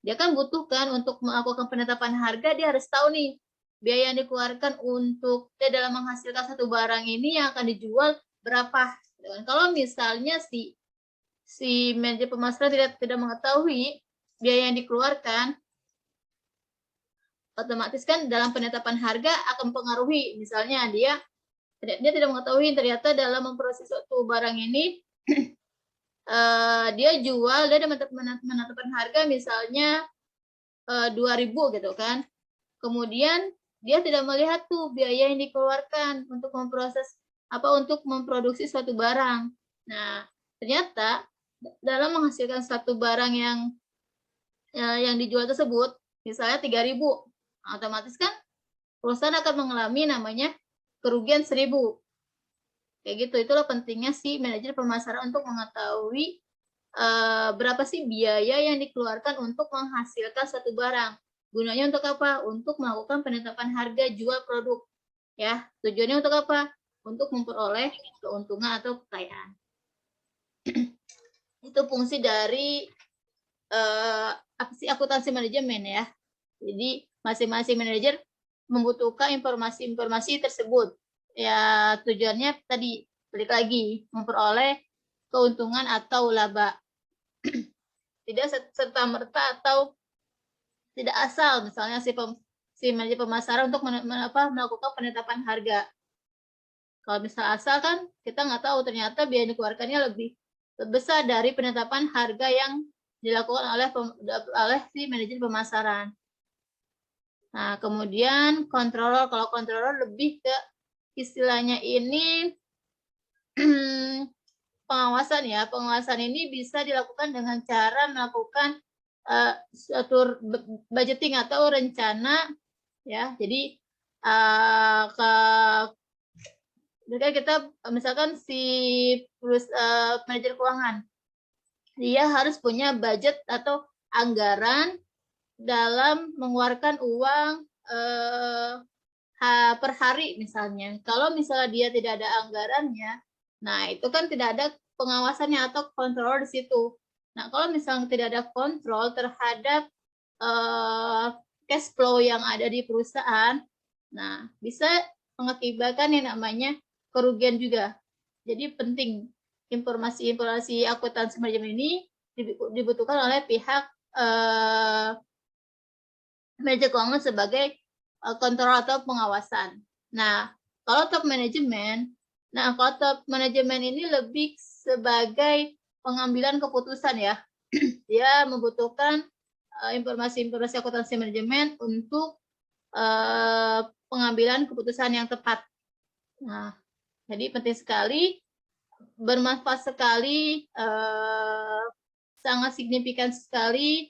Dia kan butuhkan untuk melakukan penetapan harga, dia harus tahu nih biaya yang dikeluarkan untuk dalam menghasilkan satu barang ini yang akan dijual berapa. Kalau misalnya si manajer pemasaran tidak mengetahui biaya yang dikeluarkan, otomatis kan dalam penetapan harga akan mempengaruhi. Misalnya dia tidak mengetahui ternyata dalam memproses suatu barang ini dia jual, dia menetapkan harga misalnya 2.000 gitu kan. Kemudian dia tidak melihat tuh biaya yang dikeluarkan untuk untuk memproduksi suatu barang. Nah, ternyata dalam menghasilkan satu barang yang dijual tersebut misalnya 3.000, otomatis kan perusahaan akan mengalami namanya kerugian 1.000. Kayak gitu. Itulah pentingnya si manajer pemasaran untuk mengetahui berapa sih biaya yang dikeluarkan untuk menghasilkan suatu barang. Gunanya untuk apa? Untuk melakukan penetapan harga jual produk. Ya, tujuannya untuk apa? Untuk memperoleh keuntungan atau kekayaan. Itu fungsi dari akuntansi manajemen ya. Jadi masing-masing manajer membutuhkan informasi-informasi tersebut. Ya, tujuannya tadi balik lagi memperoleh keuntungan atau laba. Tidak serta-merta atau tidak asal misalnya si manajer pemasaran untuk melakukan penetapan harga. Kalau misal asal kan kita nggak tahu ternyata biaya yang dikeluarkannya lebih besar dari penetapan harga yang dilakukan oleh si manajer pemasaran. Nah, kemudian controller, kalau controller lebih ke istilahnya ini pengawasan ya. Pengawasan ini bisa dilakukan dengan cara melakukan suatu budgeting atau rencana ya. Jadi kita misalkan si manajer keuangan, dia harus punya budget atau anggaran dalam mengeluarkan uang per hari misalnya. Kalau misalnya dia tidak ada anggarannya, nah itu kan tidak ada pengawasannya atau kontrol di situ. Nah, kalau misalnya tidak ada kontrol terhadap cash flow yang ada di perusahaan, nah bisa mengakibatkan yang namanya kerugian juga. Jadi penting informasi-informasi akuntansi manajemen ini dibutuhkan oleh pihak manajer keuangan sebagai kontrol atau pengawasan. Nah, kalau top manajemen, ini lebih sebagai pengambilan keputusan ya. Dia membutuhkan informasi-informasi akuntansi manajemen untuk pengambilan keputusan yang tepat. Nah, jadi penting sekali, bermanfaat sekali, sangat signifikan sekali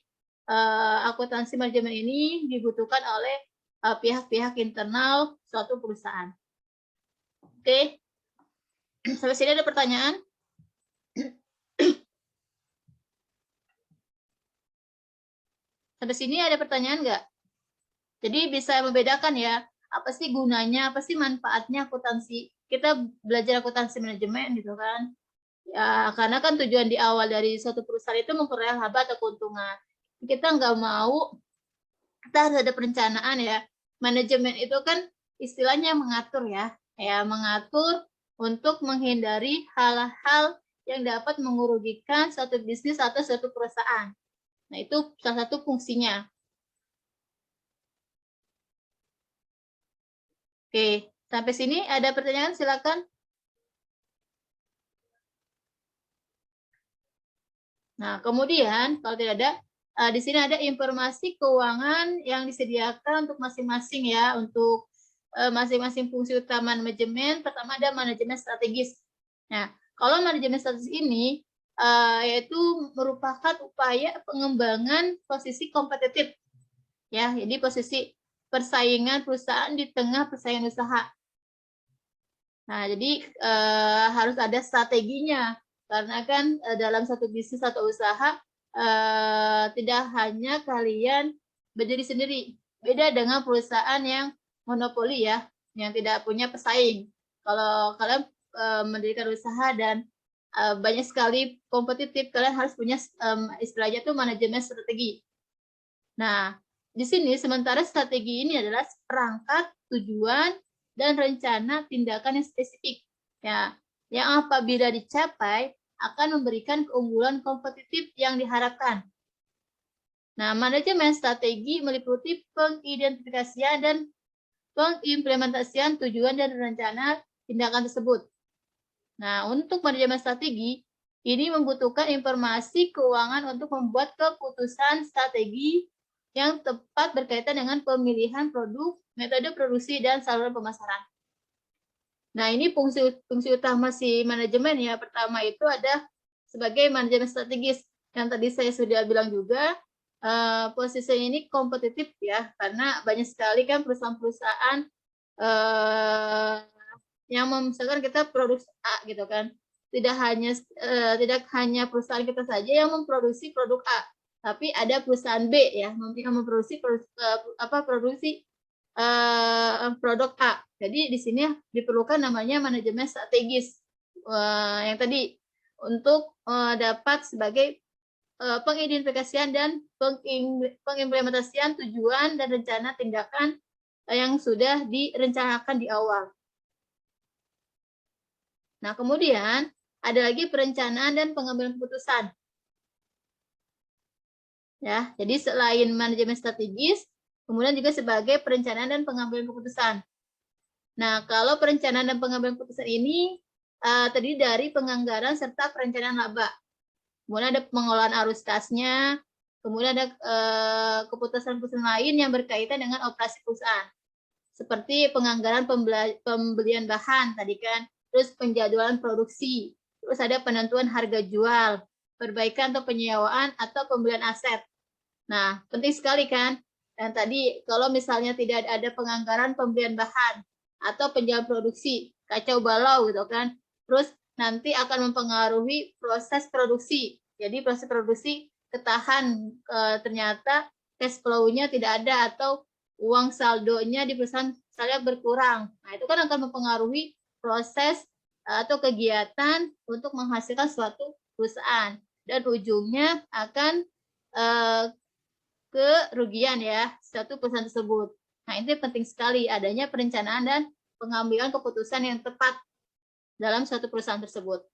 akuntansi manajemen ini dibutuhkan oleh pihak-pihak internal suatu perusahaan. Oke, sampai sini ada pertanyaan? Sampai sini ada pertanyaan nggak? Jadi bisa membedakan ya, apa sih gunanya, apa sih manfaatnya akuntansi. Kita belajar akuntansi manajemen gitu kan. Ya, karena kan tujuan di awal dari suatu perusahaan itu memperoleh laba atau keuntungan. Kita nggak mau, kita harus ada perencanaan ya. Manajemen itu kan istilahnya mengatur ya, mengatur untuk menghindari hal-hal yang dapat mengurugikan suatu bisnis atau suatu perusahaan. Nah, itu salah satu fungsinya. Oke, sampai sini ada pertanyaan, silakan. Nah, kemudian kalau tidak ada, di sini ada informasi keuangan yang disediakan untuk masing-masing ya, untuk masing-masing fungsi utama manajemen. Pertama ada manajemen strategis. Nah, kalau manajemen strategis ini yaitu merupakan upaya pengembangan posisi kompetitif. Ya, jadi posisi persaingan perusahaan di tengah persaingan usaha. Nah, jadi harus ada strateginya. Karena kan dalam satu bisnis atau usaha tidak hanya kalian berdiri sendiri. Beda dengan perusahaan yang monopoli ya, yang tidak punya pesaing. Kalau kalian mendirikan usaha dan banyak sekali kompetitif, kalian harus punya istilahnya itu manajemen strategi. Nah, di sini sementara strategi ini adalah perangkat, tujuan, dan rencana tindakan yang spesifik. Ya, yang apabila dicapai akan memberikan keunggulan kompetitif yang diharapkan. Nah, manajemen strategi meliputi pengidentifikasian dan pengimplementasian tujuan dan rencana tindakan tersebut. Nah, untuk manajemen strategi, ini membutuhkan informasi keuangan untuk membuat keputusan strategi yang tepat berkaitan dengan pemilihan produk, metode produksi, dan saluran pemasaran. Nah, ini fungsi utama si manajemen ya. Pertama itu ada sebagai manajemen strategis. Yang tadi saya sudah bilang juga, posisinya ini kompetitif ya, karena banyak sekali kan perusahaan-perusahaan yang misalkan kita produksi A gitu kan. Tidak hanya perusahaan kita saja yang memproduksi produk A, tapi ada perusahaan B ya, yang memproduksi produk A. Jadi di sini diperlukan namanya manajemen strategis yang tadi untuk dapat sebagai pengidentifikasian dan pengimplementasian tujuan dan rencana tindakan yang sudah direncanakan di awal. Nah, kemudian ada lagi perencanaan dan pengambilan keputusan. Ya, jadi selain manajemen strategis, kemudian juga sebagai perencanaan dan pengambilan keputusan. Nah, kalau perencanaan dan pengambilan keputusan ini terdiri dari penganggaran serta perencanaan laba. Kemudian ada pengelolaan arus kasnya, kemudian ada keputusan-keputusan lain yang berkaitan dengan operasi perusahaan. Seperti penganggaran pembelian bahan tadi kan, terus penjadwalan produksi, terus ada penentuan harga jual, perbaikan atau penyewaan atau pembelian aset. Nah, penting sekali kan? Dan tadi kalau misalnya tidak ada penganggaran pembelian bahan atau penjualan produksi, kacau balau gitu kan. Terus nanti akan mempengaruhi proses produksi. Jadi proses produksi ketahan ternyata cash flow-nya tidak ada atau uang saldonya di perusahaan misalnya berkurang. Nah, itu kan akan mempengaruhi proses atau kegiatan untuk menghasilkan suatu perusahaan. Dan ujungnya akan kerugian ya suatu perusahaan tersebut. Nah, ini penting sekali adanya perencanaan dan pengambilan keputusan yang tepat dalam suatu perusahaan tersebut.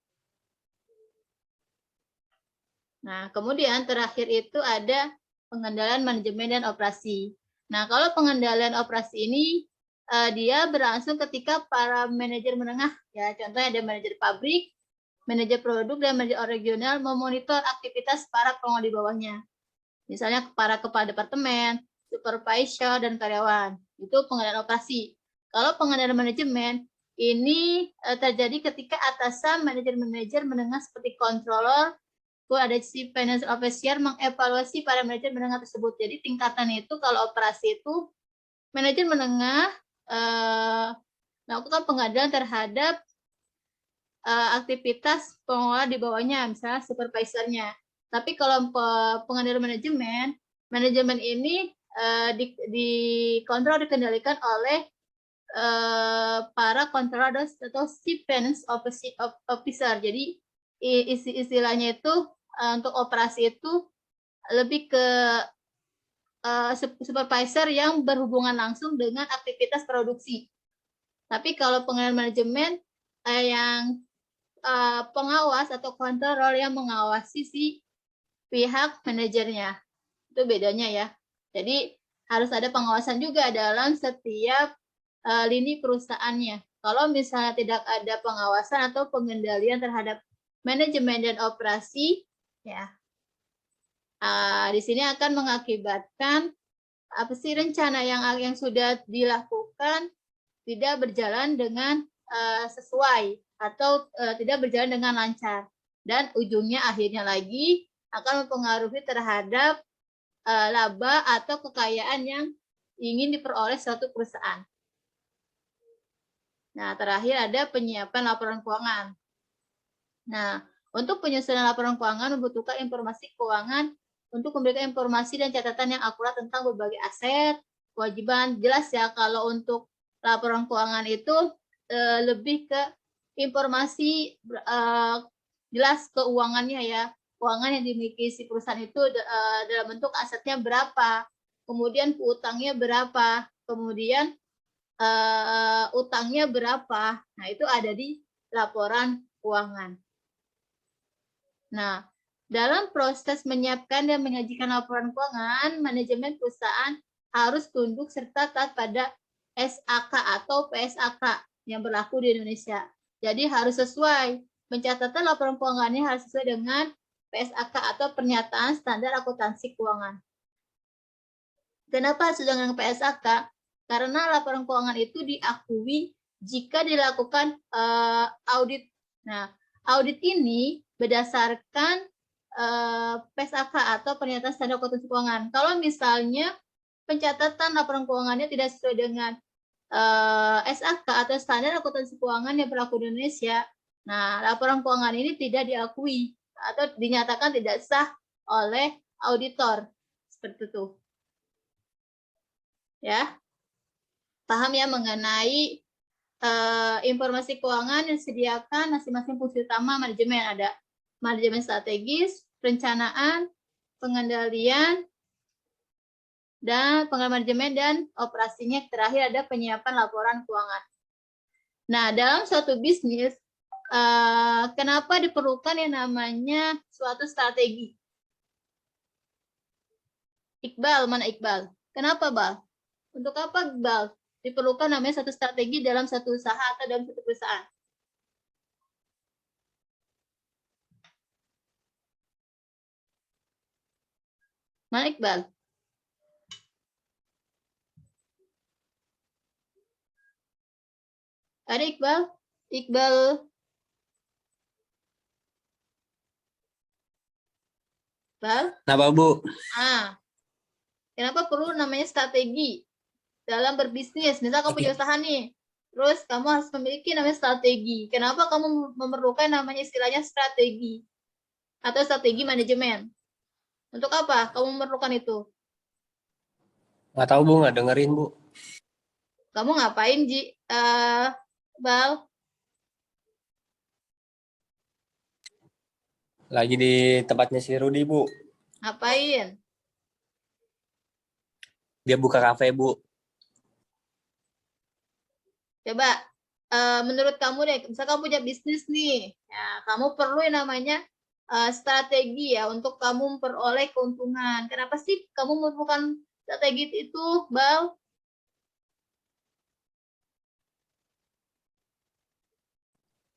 Nah, kemudian terakhir itu ada pengendalian manajemen dan operasi. Nah, kalau pengendalian operasi ini dia berlangsung ketika para manajer menengah, ya contohnya ada manajer pabrik, manajer produk, dan manajer regional memonitor aktivitas para pengelola di bawahnya. Misalnya para kepala departemen, supervisor, dan karyawan. Itu pengendalian operasi. Kalau pengendalian manajemen, ini terjadi ketika atasan manajer-manajer menengah seperti controller, ada si financial officer mengevaluasi para manajer menengah tersebut. Jadi tingkatan itu kalau operasi itu manajer menengah melakukan pengendalian terhadap aktivitas pengelola di bawahnya, misalnya supervisornya. Tapi kalau pengendalian manajemen ini dikontrol, dikendalikan oleh para controller atau chief financial officer. Jadi istilahnya itu untuk operasi itu lebih ke supervisor yang berhubungan langsung dengan aktivitas produksi. Tapi kalau pengendalian manajemen yang pengawas atau kontrol yang mengawasi si pihak manajernya. Itu bedanya ya. Jadi harus ada pengawasan juga dalam setiap lini perusahaannya. Kalau misalnya tidak ada pengawasan atau pengendalian terhadap manajemen dan operasi, ya Di sini akan mengakibatkan apa sih rencana yang sudah dilakukan tidak berjalan dengan sesuai atau tidak berjalan dengan lancar, dan ujungnya akhirnya lagi akan mempengaruhi terhadap laba atau kekayaan yang ingin diperoleh suatu perusahaan. Nah, terakhir ada penyiapan laporan keuangan. Nah, untuk penyusunan laporan keuangan membutuhkan informasi keuangan untuk memberikan informasi dan catatan yang akurat tentang berbagai aset, kewajiban. Jelas ya, kalau untuk laporan keuangan itu lebih ke informasi jelas keuangannya ya. Keuangan yang dimiliki si perusahaan itu dalam bentuk asetnya berapa, kemudian utangnya berapa, kemudian utangnya berapa. Nah, itu ada di laporan keuangan. Nah, dalam proses menyiapkan dan menyajikan laporan keuangan, manajemen perusahaan harus tunduk serta taat pada SAK atau PSAK yang berlaku di Indonesia. Jadi harus sesuai. Pencatatan laporan keuangannya harus sesuai dengan PSAK atau Pernyataan Standar Akuntansi Keuangan. Kenapa harus dengan PSAK? Karena laporan keuangan itu diakui jika dilakukan audit. Nah, audit ini berdasarkan PSAK atau Pernyataan Standar Akuntansi Keuangan. Kalau misalnya pencatatan laporan keuangannya tidak sesuai dengan SAK atau Standar Akuntansi Keuangan yang berlaku di Indonesia, nah laporan keuangan ini tidak diakui atau dinyatakan tidak sah oleh auditor. Seperti itu. Ya. Paham ya mengenai informasi keuangan yang disediakan masing-masing fungsi utama manajemen. Ada manajemen strategis, perencanaan, pengendalian, dan pengelolaan manajemen dan operasinya. Terakhir ada penyiapan laporan keuangan. Nah, dalam suatu bisnis, kenapa diperlukan yang namanya suatu strategi? Iqbal, mana Iqbal? Kenapa, Bal? Untuk apa, Bal? Diperlukan namanya satu strategi dalam satu usaha atau dalam satu perusahaan. Mana Iqbal? Ada Iqbal? Iqbal. Bal? Kenapa, Bu? Kenapa perlu namanya strategi dalam berbisnis? Misal kamu punya usaha nih, terus kamu harus memiliki namanya strategi. Kenapa kamu memerlukan namanya istilahnya strategi atau strategi manajemen? Untuk apa kamu memerlukan itu? Nggak tahu, Bu. Nggak dengerin, Bu. Kamu ngapain, Ji? Bal? Lagi di tempatnya si Rudi, Bu. Ngapain? Dia buka kafe, Bu. Coba, menurut kamu deh, misal kamu punya bisnis nih, ya, kamu perlu yang namanya strategi ya untuk kamu memperoleh keuntungan. Kenapa sih kamu memerlukan strategi itu, Bal?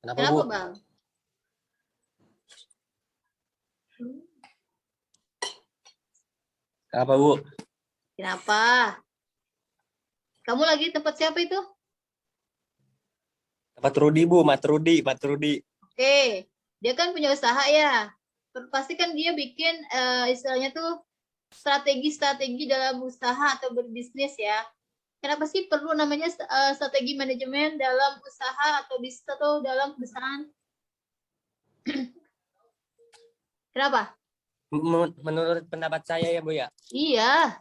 Kenapa, Kenapa, Bu? Bal? Kenapa, Bu? Kenapa? Kamu lagi tempat siapa itu? Tempat Rudi, Bu. Mat Rudi. Oke, dia kan punya usaha ya. Pasti kan dia bikin istilahnya tuh strategi-strategi dalam usaha atau berbisnis ya. Kenapa sih perlu namanya strategi manajemen dalam usaha atau bisnis atau dalam perusahaan? Kenapa? Menurut pendapat saya ya, Bu ya. Iya.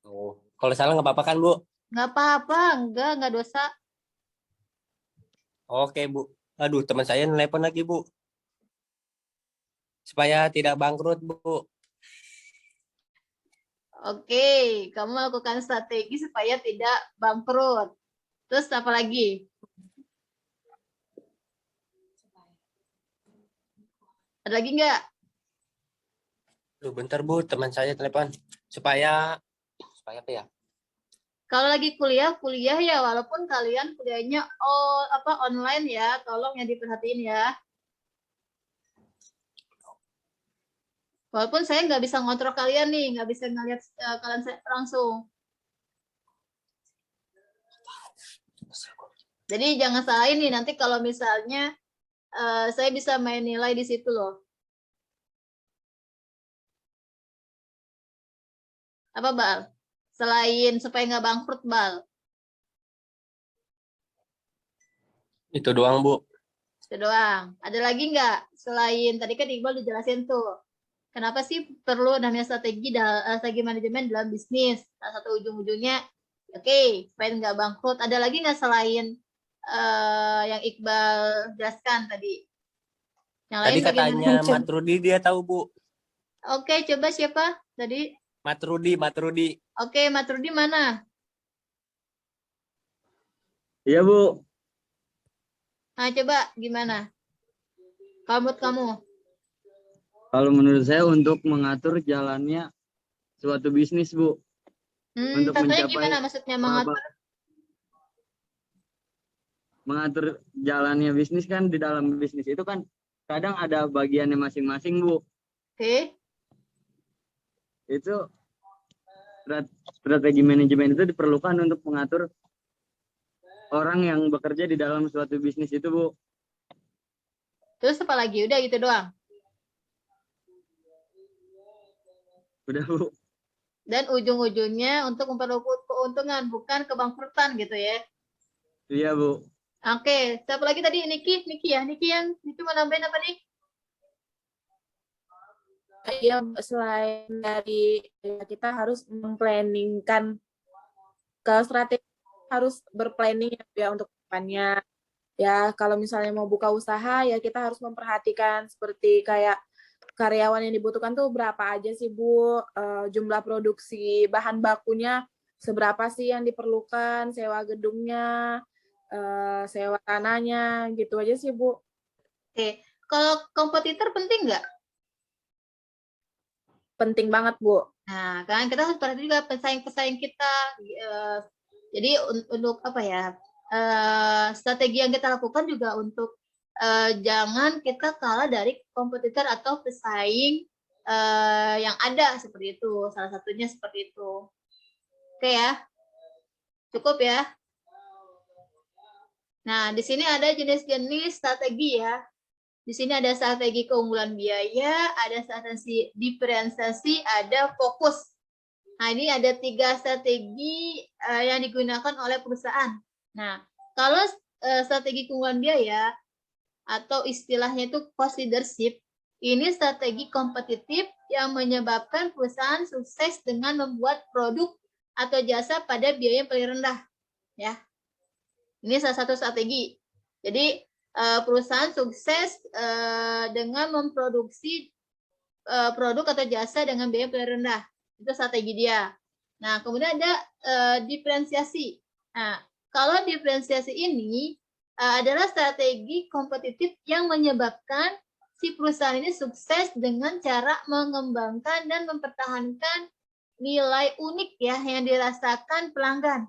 Oh, kalau salah nggak apa-apa kan, Bu? Nggak apa-apa, nggak dosa. Oke, Bu. Aduh, teman saya nelpon lagi, Bu. Supaya tidak bangkrut, Bu. Oke, kamu melakukan strategi supaya tidak bangkrut. Terus apa lagi? Ada lagi nggak? Duh, bentar, Bu. Teman saya telepon. Supaya apa ya? Kalau lagi kuliah ya, walaupun kalian kuliahnya online ya, tolong yang diperhatiin ya. Walaupun saya nggak bisa ngontrol kalian nih, nggak bisa ngeliat kalian langsung. Jadi jangan salahin nih, nanti kalau misalnya saya bisa main nilai di situ loh. Apa, Bal? Selain supaya nggak bangkrut, Bal. Itu doang, Bu. Itu doang. Ada lagi nggak? Selain tadi kan Iqbal dijelasin tuh. Kenapa sih perlu namanya strategi manajemen dalam bisnis? Salah satu ujung-ujungnya, oke, supaya nggak bangkrut. Ada lagi nggak selain yang Iqbal jelaskan tadi? Yang Tadi lain bagaimana? katanya Mat Rudi dia tahu, Bu. Oke, coba siapa tadi? Mat Rudi. Oke, Mat Rudi mana? Iya, Bu. Nah, coba gimana? Kalau menurut kamu? Kalau menurut saya untuk mengatur jalannya suatu bisnis, Bu. Untuk Contohnya mencapai gimana maksudnya mengatur jalannya bisnis kan, di dalam bisnis itu kan kadang ada bagiannya masing-masing, Bu. Oke. Itu strategi manajemen itu diperlukan untuk mengatur orang yang bekerja di dalam suatu bisnis itu, Bu. Terus apa lagi? Udah gitu doang. Udah, Bu. Dan ujung-ujungnya untuk memperoleh keuntungan, bukan kebangkrutan gitu ya. Iya, Bu. Oke, siapa lagi tadi? Niki mau nambahin apa nih? Ya, selain dari kita harus memplanningkan ke strategi, harus berplanning ya untuk depannya. Ya, kalau misalnya mau buka usaha ya kita harus memperhatikan seperti kayak karyawan yang dibutuhkan tuh berapa aja sih, Bu, jumlah produksi bahan bakunya seberapa sih yang diperlukan, sewa gedungnya, sewa tanahnya, gitu aja sih, Bu. Oke, kalau kompetitor penting nggak? Penting banget, Bu. Nah, kan kita harus perhatikan juga pesaing-pesaing kita. Jadi untuk apa ya? Strategi yang kita lakukan juga untuk jangan kita kalah dari kompetitor atau pesaing yang ada seperti itu. Salah satunya seperti itu. Oke ya, cukup ya. Nah, di sini ada jenis-jenis strategi ya. Di sini ada strategi keunggulan biaya, ada strategi diferensiasi, ada fokus. Nah, ini ada 3 strategi yang digunakan oleh perusahaan. Nah, kalau strategi keunggulan biaya atau istilahnya itu cost leadership, ini strategi kompetitif yang menyebabkan perusahaan sukses dengan membuat produk atau jasa pada biaya yang paling rendah. Ya, ini salah satu strategi. Jadi perusahaan sukses dengan memproduksi produk atau jasa dengan biaya paling rendah. Itu strategi dia. Nah, kemudian ada diferensiasi. Nah, kalau diferensiasi ini adalah strategi kompetitif yang menyebabkan si perusahaan ini sukses dengan cara mengembangkan dan mempertahankan nilai unik ya yang dirasakan pelanggan.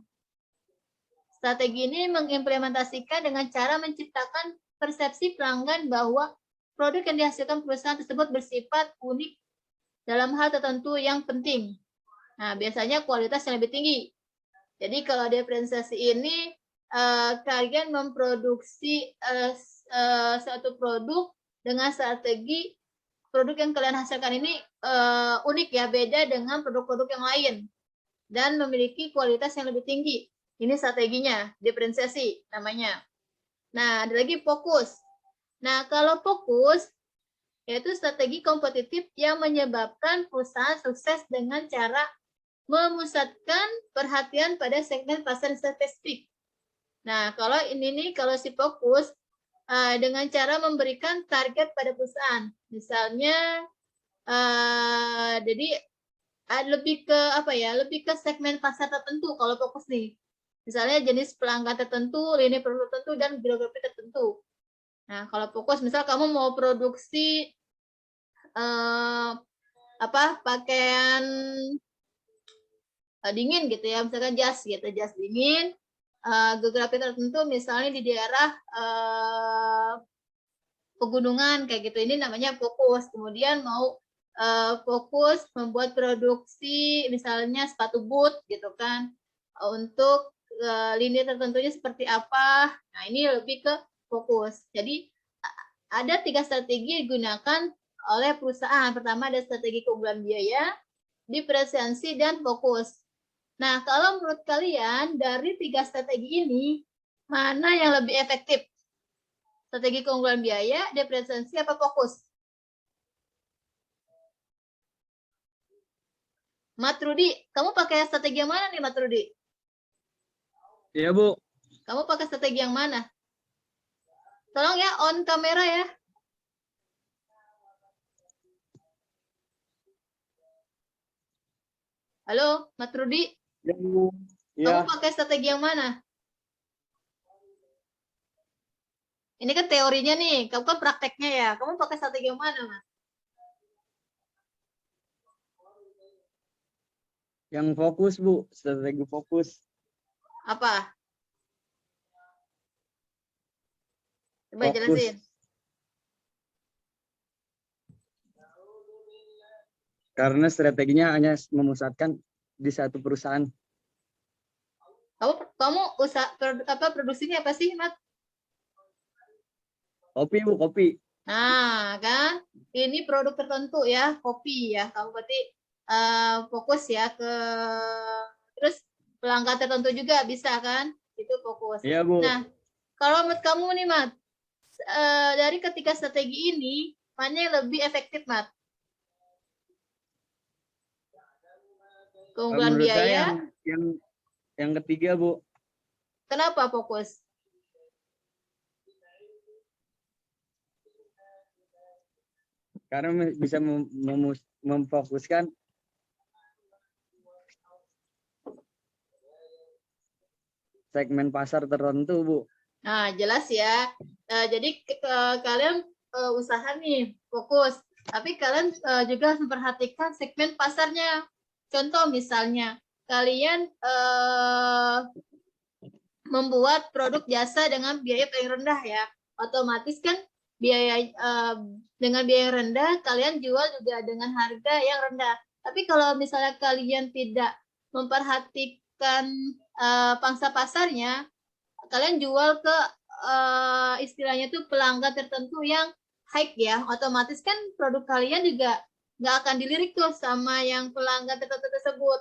Strategi ini mengimplementasikan dengan cara menciptakan persepsi pelanggan bahwa produk yang dihasilkan perusahaan tersebut bersifat unik dalam hal tertentu yang penting. Nah, biasanya kualitas yang lebih tinggi. Jadi kalau diferensiasi ini kalian memproduksi suatu produk dengan strategi produk yang kalian hasilkan ini unik ya, beda dengan produk-produk yang lain dan memiliki kualitas yang lebih tinggi. Ini strateginya, diferensiasi namanya. Nah, ada lagi fokus. Nah, kalau fokus yaitu strategi kompetitif yang menyebabkan perusahaan sukses dengan cara memusatkan perhatian pada segmen pasar spesifik. Nah, kalau ini nih, kalau si fokus dengan cara memberikan target pada perusahaan. Misalnya, jadi lebih ke apa ya? Lebih ke segmen pasar tertentu kalau fokus nih. Misalnya jenis pelanggan tertentu, lini produk tertentu, dan geografi tertentu. Nah, kalau fokus, misal kamu mau produksi pakaian dingin gitu ya, misalkan jas gitu, jas dingin, geografi tertentu, misalnya di daerah pegunungan kayak gitu, ini namanya fokus. Kemudian mau fokus membuat produksi misalnya sepatu boot gitu kan, untuk lini tertentunya seperti apa. Nah, ini lebih ke fokus. Jadi ada 3 strategi yang digunakan oleh perusahaan. Pertama ada strategi keunggulan biaya, diferensiasi, dan fokus. Nah, kalau menurut kalian dari 3 strategi ini, mana yang lebih efektif? Strategi keunggulan biaya, diferensiasi, apa fokus? Mat Rudi, kamu pakai strategi yang mana nih, Mat Rudi? Iya, Bu. Kamu pakai strategi yang mana? Tolong ya, on kamera ya. Halo, Mat Rudi, Ya, Bu. kamu Iya. pakai strategi yang mana? Ini kan teorinya nih, kamu kan prakteknya ya. Kamu pakai strategi yang mana, Mas? Yang fokus, Bu. Strategi fokus. Apa? Coba Fokus. jelasin. Karena strateginya hanya memusatkan di satu perusahaan. Kamu produksinya apa sih, Mat? Kopi, Bu, kopi. Nah, kan ini produk tertentu ya, kopi ya. Kamu berarti fokus ya ke terus pelanggan tertentu juga bisa kan? Itu fokus. Iya, Bu. Nah, kalau menurut kamu nih, Mat, dari ketiga strategi ini, mana yang lebih efektif, Mat? Keunggulan Menurut saya biaya. yang ketiga, Bu. Kenapa fokus? Karena bisa memfokuskan segmen pasar tertentu, Bu. Nah, jelas ya. Jadi kalian usaha nih, fokus. Tapi kalian juga harus memperhatikan segmen pasarnya. Contoh misalnya, kalian membuat produk jasa dengan biaya paling rendah ya. Otomatis kan biaya dengan biaya yang rendah, kalian jual juga dengan harga yang rendah. Tapi kalau misalnya kalian tidak memperhatikan pangsa pasarnya, kalian jual ke istilahnya tuh pelanggan tertentu yang high ya, otomatis kan produk kalian juga nggak akan dilirik tuh sama yang pelanggan tertentu tersebut.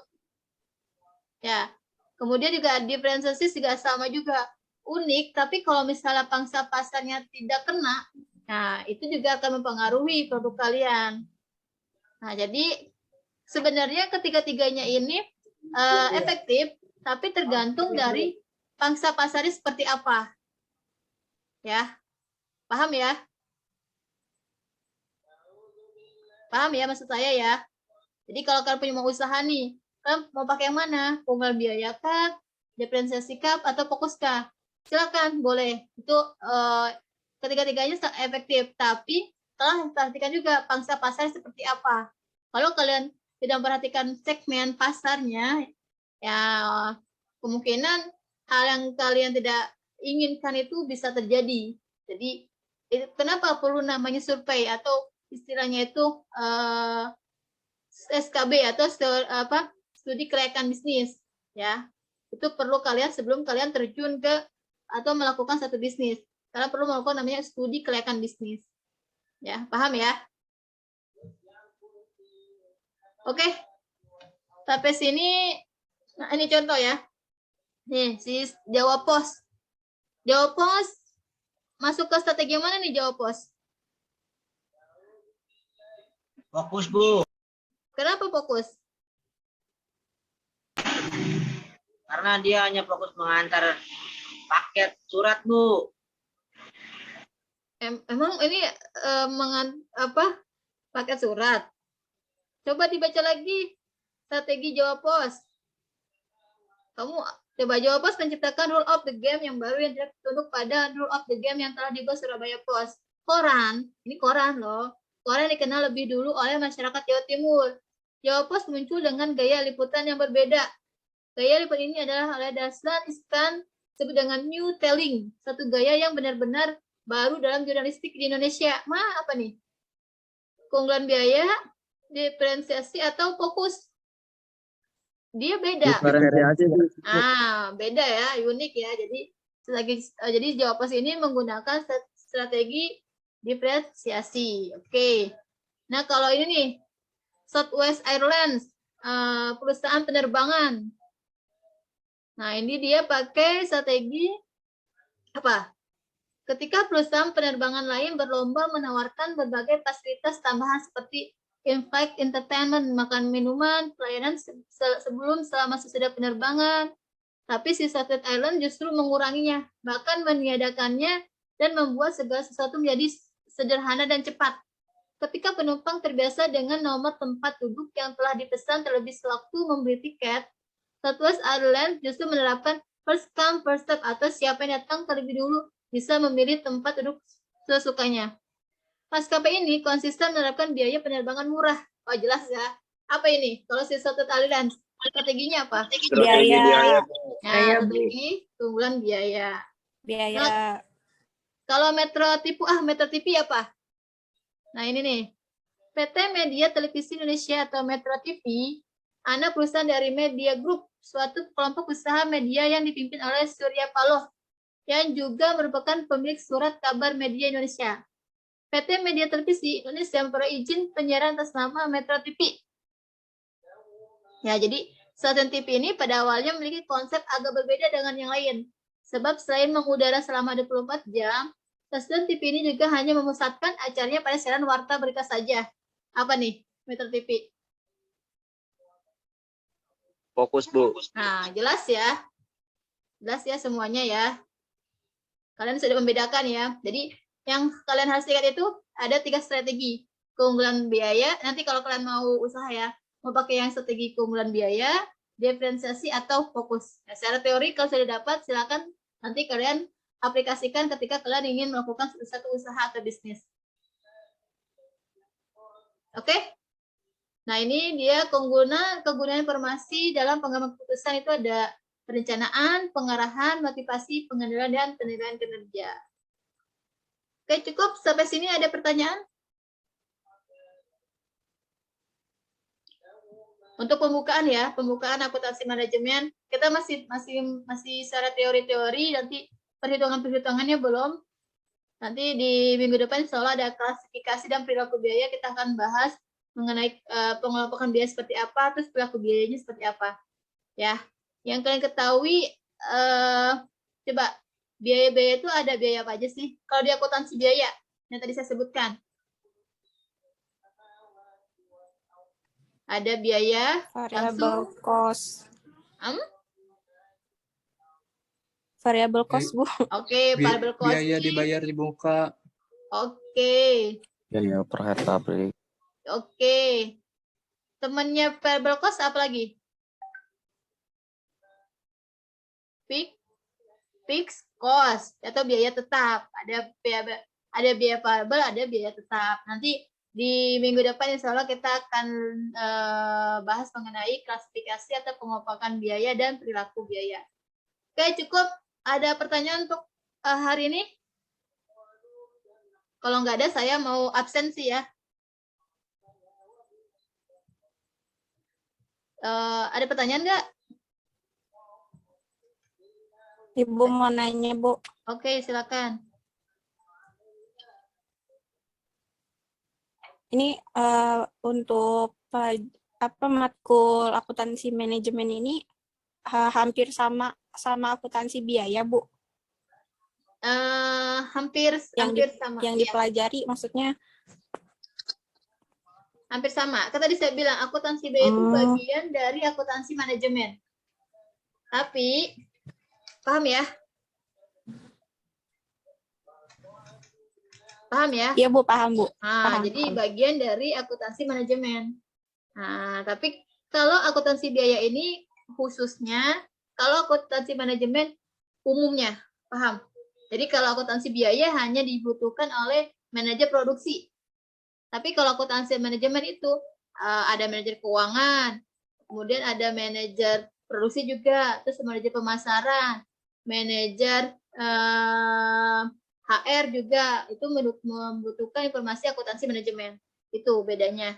Ya, kemudian juga diferensiasi juga sama juga unik, tapi kalau misalnya pangsa pasarnya tidak kena, nah itu juga akan mempengaruhi produk kalian. Nah, jadi sebenarnya ketiga-tiganya ini efektif, tapi tergantung dari pangsa pasarnya seperti apa. Ya, paham ya? Paham ya maksud saya ya? Jadi kalau kalian punya mau usaha nih, kalian mau pakai yang mana? Keunggulan biaya kah, diferensiasi kah, atau fokus kah? Silakan, boleh. Itu ketiga-tiganya efektif, tapi telah perhatikan juga pangsa pasar seperti apa. Kalau kalian tidak memperhatikan segmen pasarnya, ya kemungkinan hal yang kalian tidak inginkan itu bisa terjadi. Jadi kenapa perlu namanya survei atau istilahnya itu SKB atau studi kelayakan bisnis ya. Itu perlu kalian sebelum kalian terjun ke atau melakukan satu bisnis. Kalian perlu melakukan namanya studi kelayakan bisnis. Ya, paham ya? Oke. Sampai sini nah ini contoh ya. Nih, si Jawa Pos. Jawa Pos masuk ke strategi yang mana nih Jawa Pos? Fokus, Bu. Kenapa fokus? Karena dia hanya fokus mengantar paket surat, Bu. Emang ini paket surat? Coba dibaca lagi strategi Jawa Pos. Kamu coba Jawa Pos menciptakan rule of the game yang baru yang tidak tunduk pada rule of the game yang telah dibuat Surabaya Pos. Koran, ini koran loh. Koran dikenal lebih dulu oleh masyarakat Jawa Timur. Jawa Pos muncul dengan gaya liputan yang berbeda. Gaya liputan ini adalah oleh Daslan Iskan disebut dengan new telling, satu gaya yang benar-benar baru dalam jurnalistik di Indonesia. Apa nih? Keunggulan biaya, diferensiasi atau fokus? Dia beda. Diferensiasi. Beda ya, unik ya. Jadi jawaban ini menggunakan strategi diferensiasi. Oke. Nah, kalau ini nih, Southwest Airlines, perusahaan penerbangan. Nah, ini dia pakai strategi apa? Ketika perusahaan penerbangan lain berlomba menawarkan berbagai fasilitas tambahan seperti in-flight entertainment, makan minuman, pelayanan sebelum, selama, sesudah penerbangan. Tapi si Southwest Airlines justru menguranginya, bahkan meniadakannya dan membuat segala sesuatu menjadi sederhana dan cepat. Ketika penumpang terbiasa dengan nomor tempat duduk yang telah dipesan terlebih sewaktu membeli tiket, Southwest Airlines justru menerapkan first come first serve atau siapa yang datang terlebih dulu bisa memilih tempat duduk sesukanya. Maskapai ini konsisten menerapkan biaya penerbangan murah. Oh, jelas ya. Apa ini? Kalau si Southwest Airlines, strateginya apa? Biaya. Strategi keunggulan biaya. Biaya. Nah, kalau Metro TV apa? Nah, ini nih. PT Media Televisi Indonesia atau Metro TV, anak perusahaan dari Media Group, suatu kelompok usaha media yang dipimpin oleh Surya Paloh, yang juga merupakan pemilik surat kabar media Indonesia. PT Media Televisi Indonesia memperoleh izin penyiaran atas nama Metro TV. Ya, jadi stasiun TV ini pada awalnya memiliki konsep agak berbeda dengan yang lain. Sebab selain mengudara selama 24 jam, stasiun TV ini juga hanya memusatkan acaranya pada siaran warta berita saja. Apa nih, Metro TV? Fokus, Bu. Nah, jelas ya. Jelas ya semuanya ya. Kalian sudah membedakan ya. Jadi, yang kalian harus ingat itu ada 3 strategi. Keunggulan biaya, nanti kalau kalian mau usaha ya, mau pakai yang strategi keunggulan biaya, diferensiasi, atau fokus. Nah, secara teori kalau sudah dapat, silakan nanti kalian aplikasikan ketika kalian ingin melakukan satu usaha atau bisnis. Oke? Nah, ini dia kegunaan informasi dalam pengembangan keputusan itu ada perencanaan, pengarahan, motivasi, pengendalian, dan penilaian kinerja. Oke, cukup. Sampai sini ada pertanyaan? Untuk pembukaan ya, pembukaan akuntansi manajemen, kita masih secara teori-teori, nanti perhitungannya belum. Nanti di minggu depan insya Allah ada klasifikasi dan perilaku biaya, kita akan bahas mengenai pengelompokan biaya seperti apa, terus perilaku biayanya seperti apa. Ya, yang kalian ketahui, coba biaya-biaya itu ada biaya apa aja sih? Kalau di akuntansi biaya, yang tadi saya sebutkan. Ada biaya Variable cost. Variable cost, Bu. Oke, variable cost. Biaya dibayar di muka. Oke. Biaya per head pabrik. Oke. Temannya variable cost apa lagi? Fixed cost atau biaya tetap. Ada biaya variable, ada biaya tetap. Nanti di minggu depan insya Allah kita akan bahas mengenai klasifikasi atau pengelompokan biaya dan perilaku biaya. Oke, cukup. Ada pertanyaan untuk hari ini? Kalau nggak ada, saya mau absensi ya. Ada pertanyaan nggak? Ibu mau nanya, Bu. Oke, silakan. Ini untuk matkul akuntansi manajemen ini hampir sama akuntansi biaya, Bu. Hampir sama. Yang dipelajari maksudnya hampir sama. Kan tadi saya bilang akuntansi biaya itu bagian dari akuntansi manajemen. Tapi paham ya? Paham ya? Iya, Bu, paham, Bu. Nah, jadi bagian dari akuntansi manajemen. Nah, tapi kalau akuntansi biaya ini khususnya, kalau akuntansi manajemen umumnya, paham? Jadi kalau akuntansi biaya hanya dibutuhkan oleh manajer produksi. Tapi kalau akuntansi manajemen itu ada manajer keuangan, kemudian ada manajer produksi juga, terus manajer pemasaran, manajer HR juga, itu membutuhkan informasi akuntansi manajemen. Itu bedanya.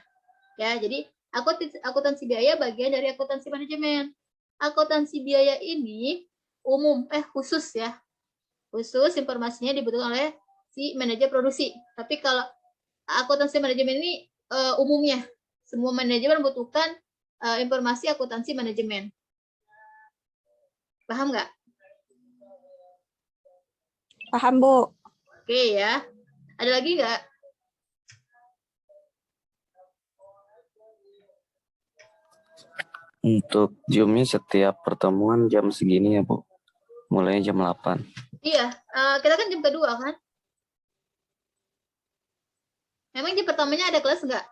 Ya, jadi akuntansi biaya bagian dari akuntansi manajemen. Akuntansi biaya ini khusus ya. Khusus informasinya dibutuhkan oleh si manajer produksi. Tapi kalau akuntansi manajemen ini umumnya semua manajemen membutuhkan informasi akuntansi manajemen. Paham nggak? Paham, Bu. Oke ya. Ada lagi nggak? Untuk Zoom-nya setiap pertemuan jam segini ya, Bu. Mulainya jam 8. Iya, kita kan jam kedua kan? Memang jam pertamanya ada kelas nggak?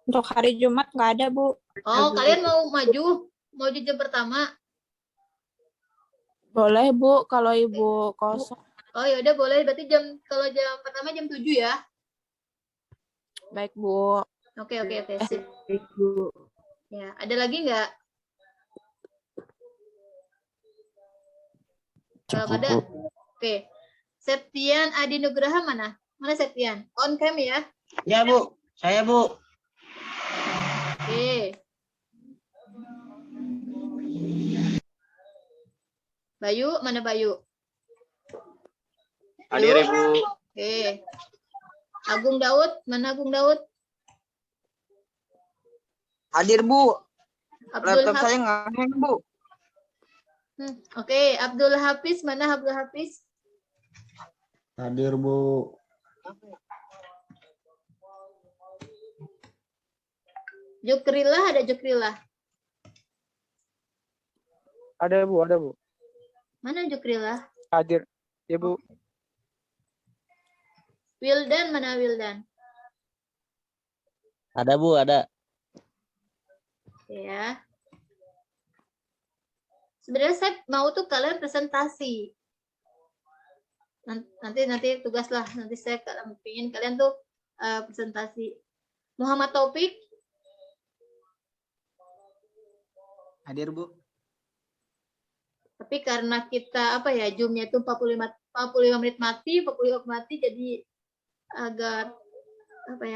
Untuk hari Jumat nggak ada, Bu. Oh, kalian mau maju? Mau di jam pertama? Boleh, Bu, kalau Ibu kosong. Oh ya udah boleh. Berarti kalau jam pertama jam 7 ya? Baik, Bu. Oke, sip. Baik, Bu. Ya, ada lagi nggak? Kalau Cukup, ada, Bu. oke. Septian Adi Nugraha mana? Mana Septian? On cam ya? Ya, Bu. Saya, Bu. Oke. Bayu, mana Bayu? Hadir Ibu. Oke. Agung Daud, mana Agung Daud? Hadir, Bu. Abdul Laptop Hafiz. saya nggak, Bu. Oke, Abdul Hafiz, mana Abdul Hafiz? Hadir, Bu. Jukrillah, ada Jukrillah. Ada, Bu. Ada, Bu. Mana Jukrillah? Hadir. Ya, Bu. Wildan, mana Wildan? Ada, Bu. Ada. Ya. Sebenarnya saya mau tuh kalian presentasi. Nanti tugas lah. Nanti saya ingin kalian tuh presentasi. Muhammad Taufik. Hadir, Bu. Tapi karena kita Zoom-nya itu 45 menit mati, 45 mati jadi agak